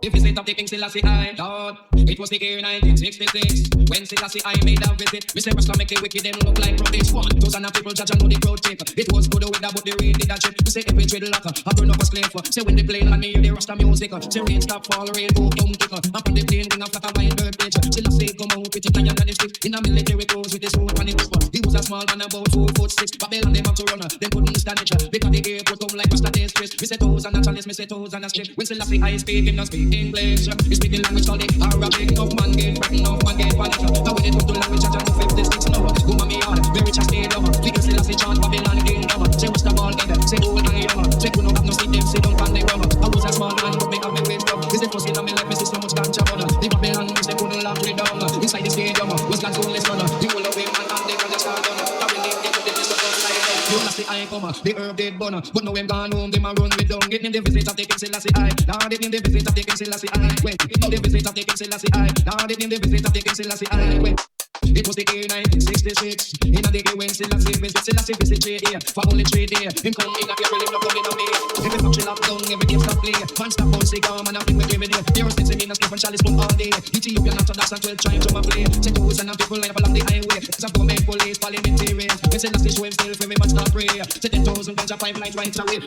If you sit up the king Selassie I thought it was the year 1966 when Selassie I made a visit. Mr. Rasta make the wicked them look like prophets. 1,000 people judge and know the crowd take. It was good with that, but the rain did a trip. Say every dreadlock I burn up a slave for. Say when they play and me hear the Rasta music. Say rain stop fall, rain go come kicker. Up on the plane bring a flock of wild bird bitch. Selassie come out with the lion and the stick in a military clothes with his sword and his whisper. He was was a small man about 2'6". Babylon them have to run, them couldn't stand it. Because the airport come like Rasta Day Street. Me say toes and naturalist, me say toes and a strip. When Selassie I speak, him not speak English. He speak the language called the Arabic. Enough man get frightened, enough man get panic. Now when it comes to language, I just 56 now. Woman me hard, very rich and stadium. Because Selassie chant Babylon kingdom. Say what's the ball head, say old and young. Say who no have no seat, them sit down and they run. I was a small man, but me have me wisdom. Is it pussy in my life, me see so much ganja money. The Babylon which they couldn't lock me down. Inside the stadium was God's only son. The whole of him and they gonna start done. Now when they get to the list of guns like that. You last the eye come, the herb dead bun. But now them gone home, them a run with down. Get them the visit of the King Selassie I. Lord, get them the visit of the King Selassie I. Wait, get them the visit of the King Selassie I. Lord, get them the visit of the King Selassie I. Wait. It was the year 1966. In a day when Selassie visit trade here. For only 3 days. Him come in a April, him not coming on me. Every function up down, every game stop play. Man stop on cigar, man a fling with every day. You're sitting in a skip and chalice put all day. Ethiopian after that and 12 trying to my play. 10,000 and people line up along the highway. It's a government police, parliamentarians. When Selassie show him still, very much not pray. 10,000 guns a pipeline right away.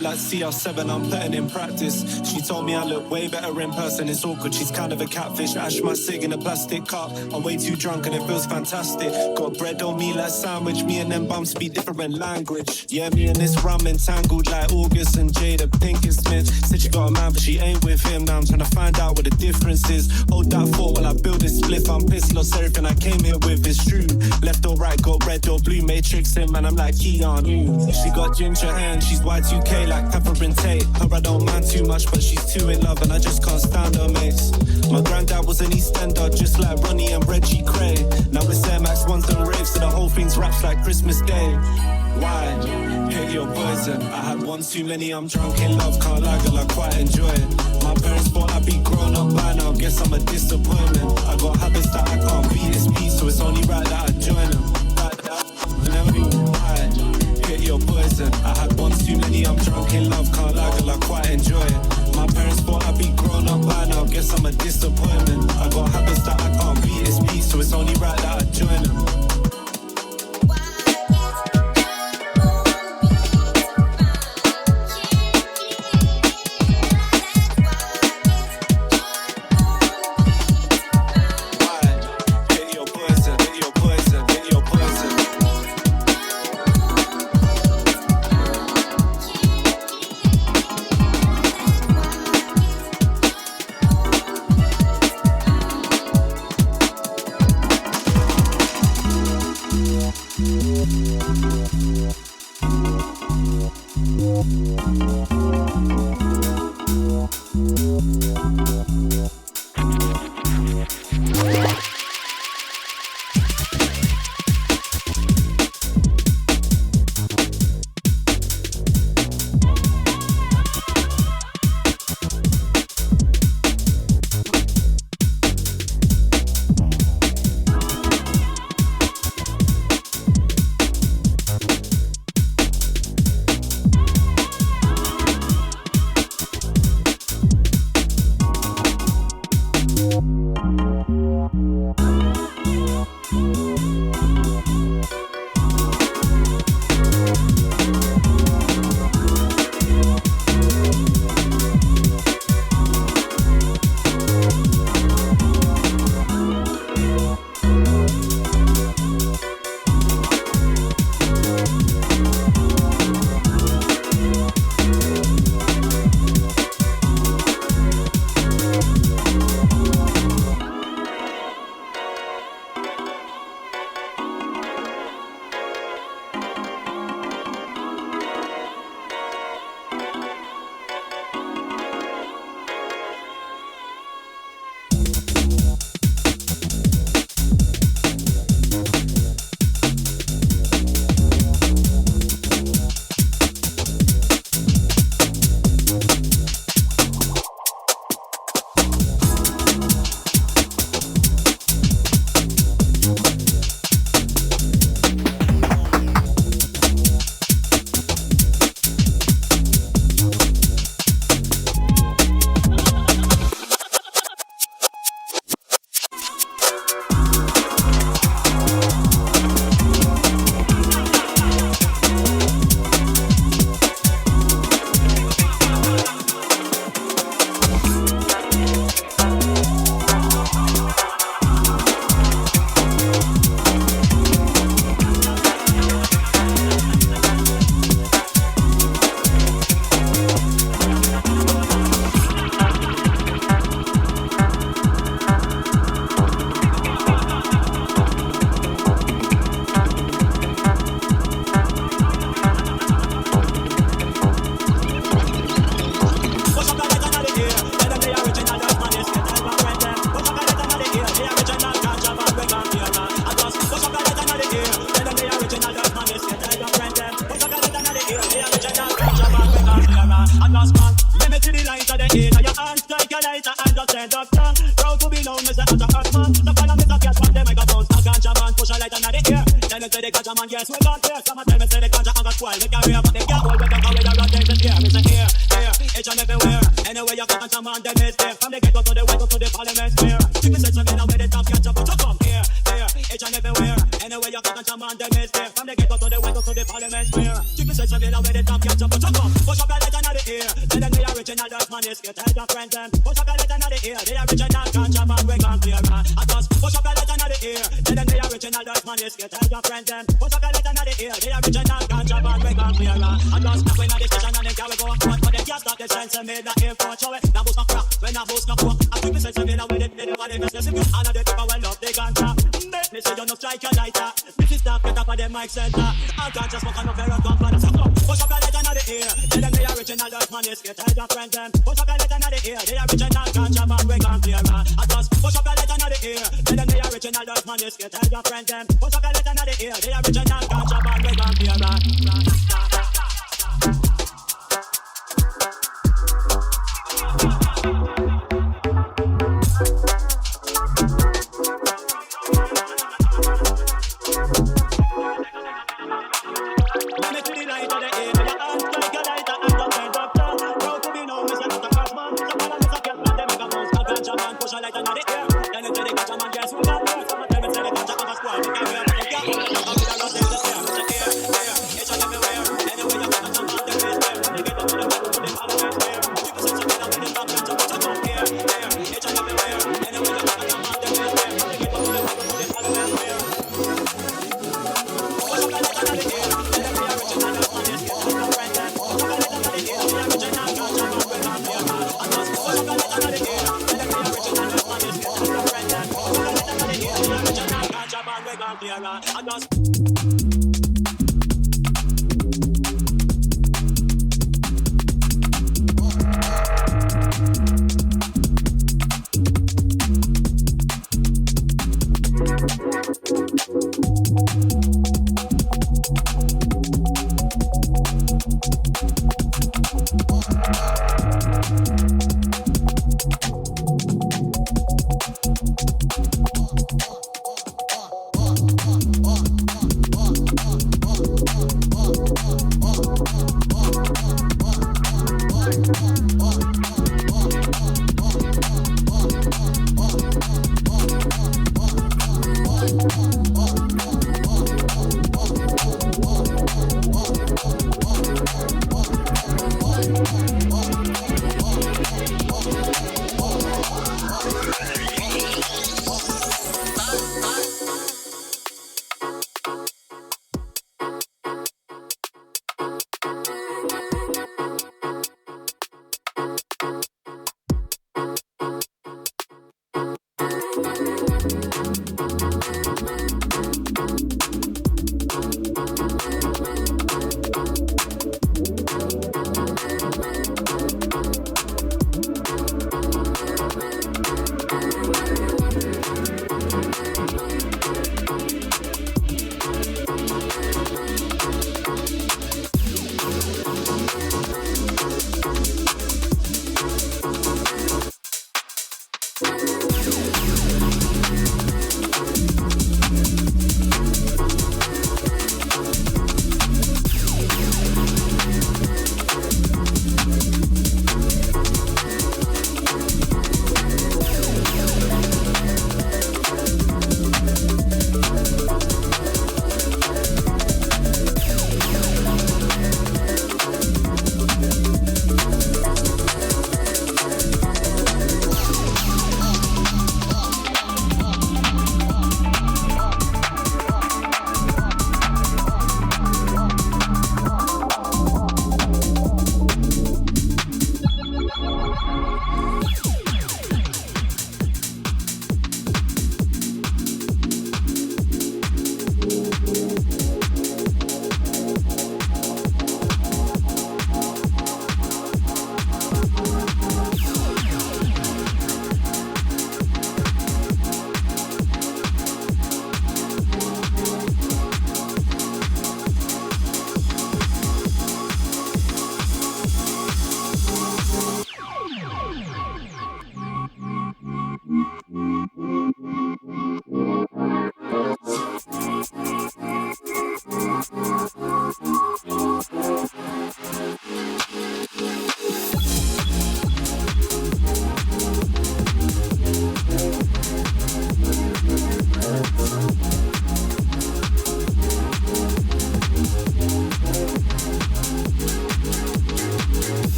Like CR7, I'm putting in practice. She told me I look way better in person. It's awkward, she's kind of a catfish. Ash my cig in a plastic cup. I'm way too drunk and it feels fantastic. Got bread on me like sandwich. Me and them bums speak different language. Yeah, me and this rum entangled like August and Jada Pinkett Smith. Said she got a man but she ain't with him. Now I'm trying to find out what the difference is. Hold that thought while I build this spliff. I'm pissed, lost everything I came here with. It's true. Left or right, got red or blue. Matrix in, man, I'm like Keanu. She got ginger hair and she's Y2K like Catherine Tate. Her I don't mind too much, but she's too in love and I just can't stand her mates. My granddad was an East Ender, just like Ronnie and Reggie Cray. Now it's Air Max ones and raves, so the whole thing's wraps like Christmas Day. Why? Hit your poison. I had one too many, I'm drunk in love, can't lie, girl, I quite enjoy it. My parents thought I'd be grown up by now, guess I'm a disappointment. I got habits that I can't beat, it's peace, so it's only right that I join them. Hit your poison. I had one too many, I'm drunk in love, can't lie, girl, I quite enjoy it. My parents thought I'd be grown up by now, guess I'm a disappointment. I got habits that I can't beat, it's peace, so it's only right that I join them. stand up strong. Proud to be known as a hot man. The follow me, the cat from the microphone. A ganja man push a light under the air. Then they say the ganja man, yes, we got here. Some of them say the ganja and got spoiled. The career, but they can't hold the ganja with a rotation here. It's a here, each and everywhere. Anyway, you got ganja man, then it's there. From the ghetto to the west to the parliament square. Chicken said something where the top ganja, but you come here, each and everywhere. Anyway, you got ganja man, then it's there. From the ghetto to the west to the parliament square. Chicken said something where the top ganja, but you come. Push up your light under the air. Then the original dust man is get tell your friends them. Push up your light under the air. The original ganja man, we can't clear man. I just push up your light under the air. Then the original dust man is get tell your friends them. Push up your light under the air. The original ganja man, we can't clear man. I just stop in the station and then carry go up. But they can't stop the sense and made the air for show it. Now boost my crack, when I boost my coke. I keep the sense and made with it. Anybody mess with me. All of the people will love the ganja. Make me say you no strike your lighter. This is stop get up at the mic center. I can't just walk on up here and come for the suck up. Push up your light under the air. Then the original dust man is get tell your friends them. Push up your light under the air. The original ganja man, we can't clear man. I just push up your light under the air. Then the original dust man is get tell your friends them. Push up your light under the air. The original ganja man, we can't clear man.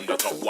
That's a wine.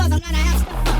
Cause I'm not a half stepper.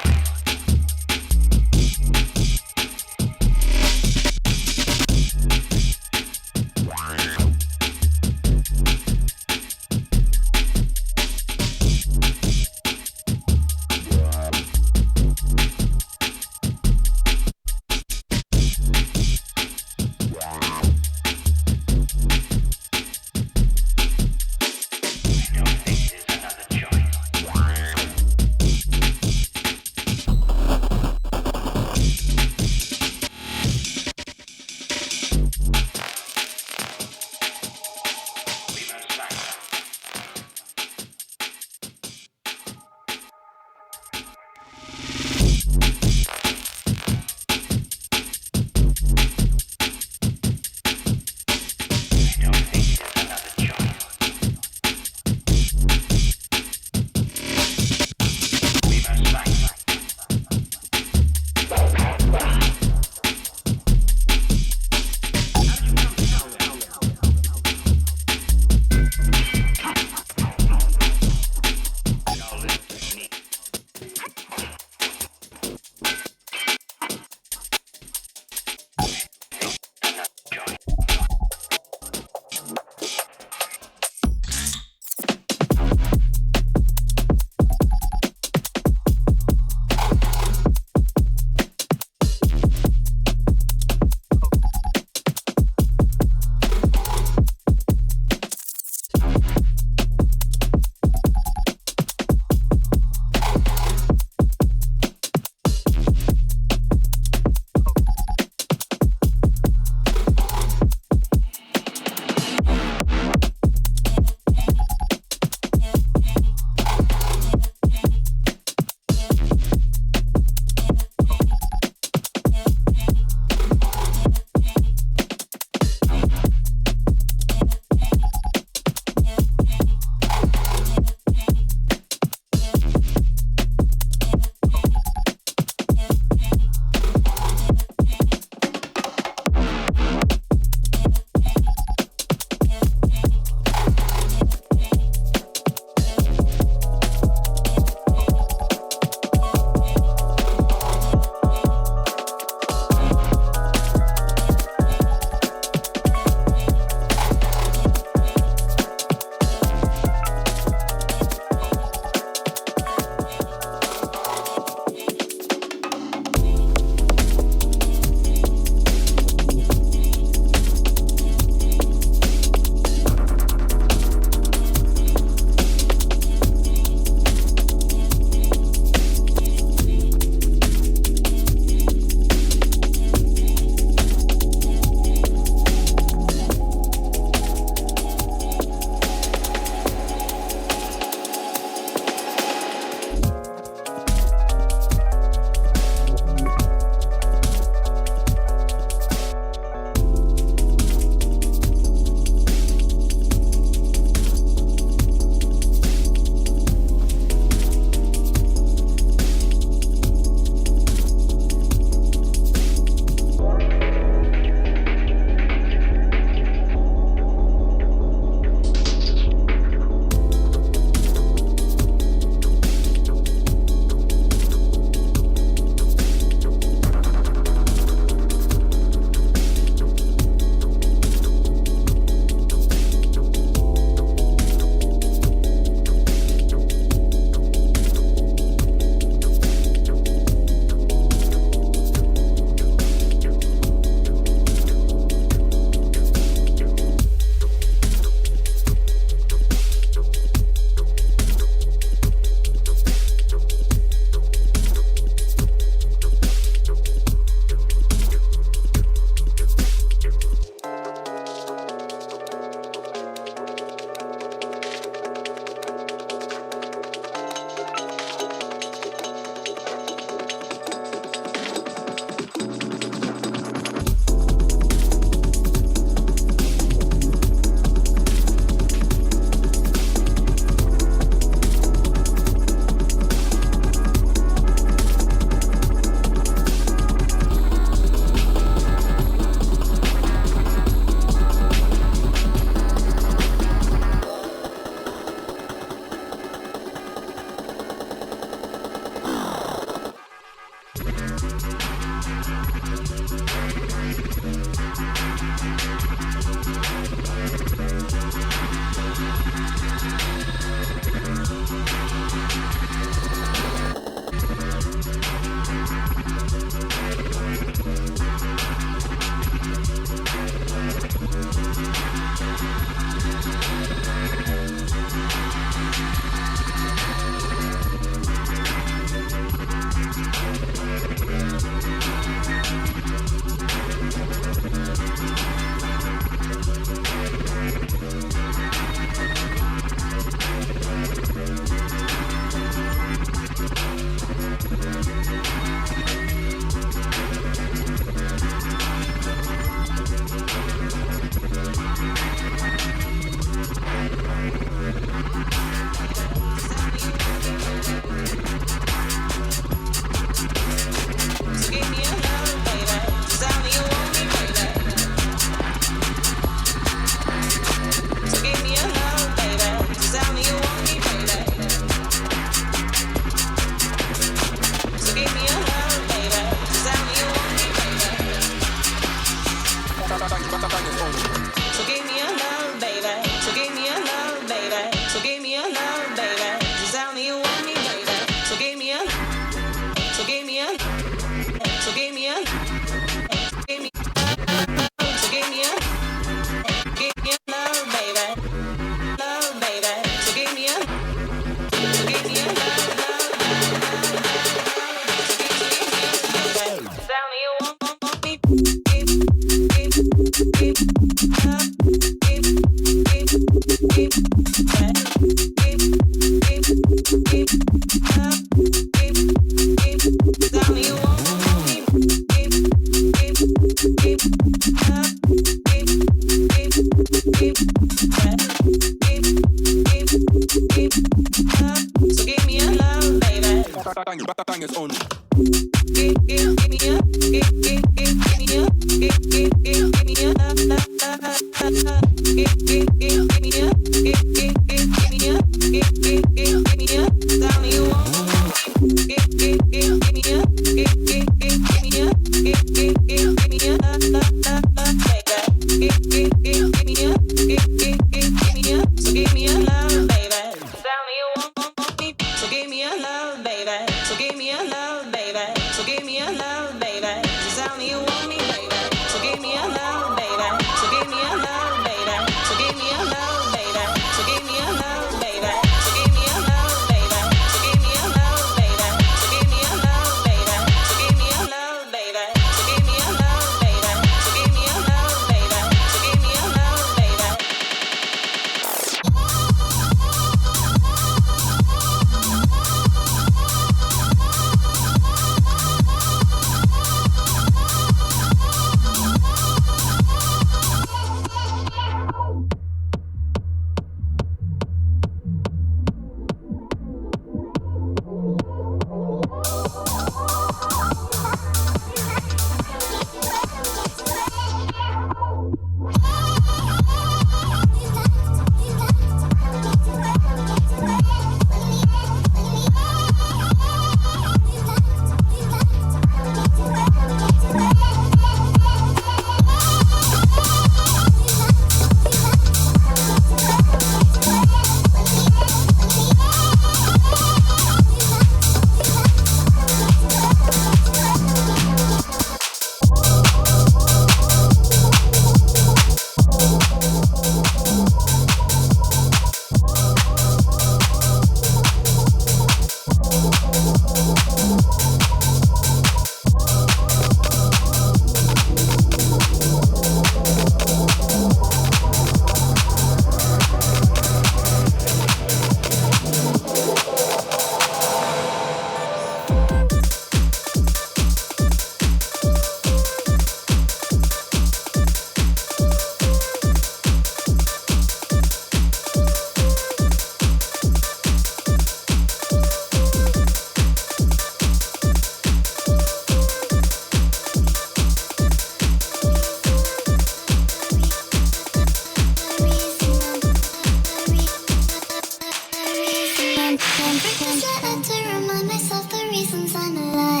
Reasons I'm alive.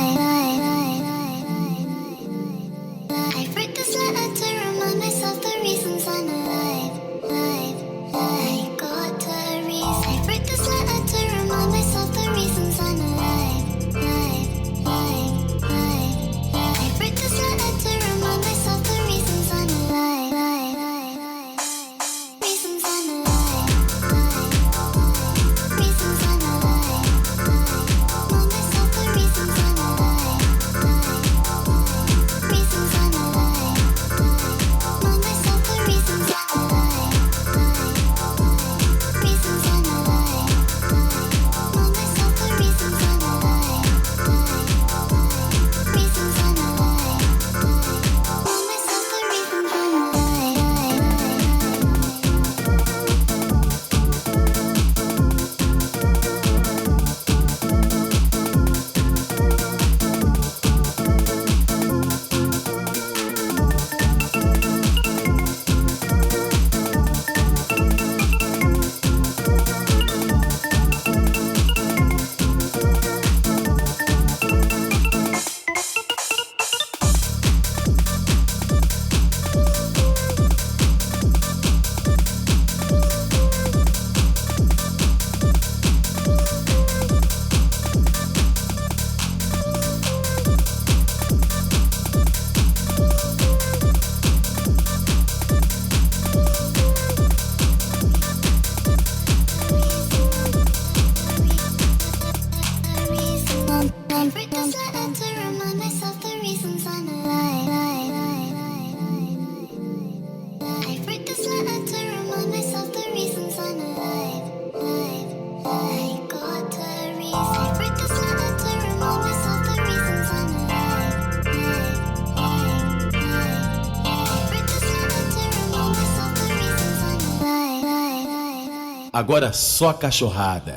Agora só cachorrada.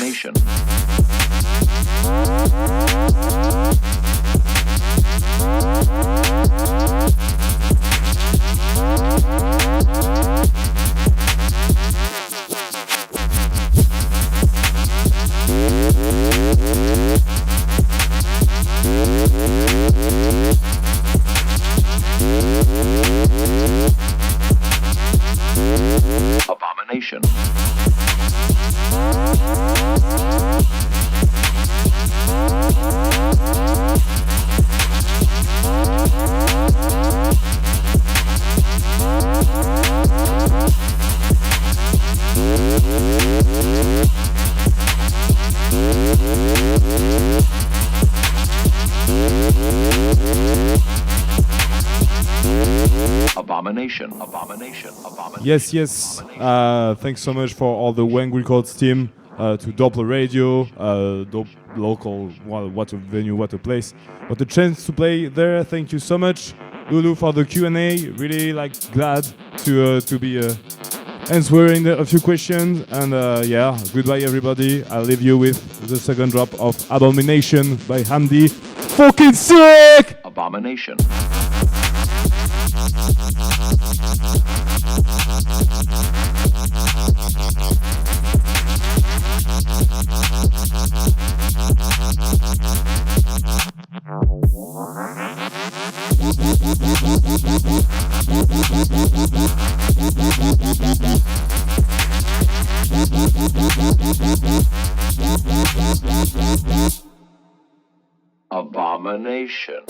Nation. Abomination. Abomination, abomination, abomination. Yes, yes. Thanks so much for all the WANG Records team, to Doppler Radio, local, what a venue, what a place, what a chance to play there. Thank you so much, Lulu, for the Q&A. Really glad to be answering a few questions. And yeah, goodbye everybody. I'll leave you with the second drop of Abomination by Hamdi. Fucking sick! Abomination. Abomination.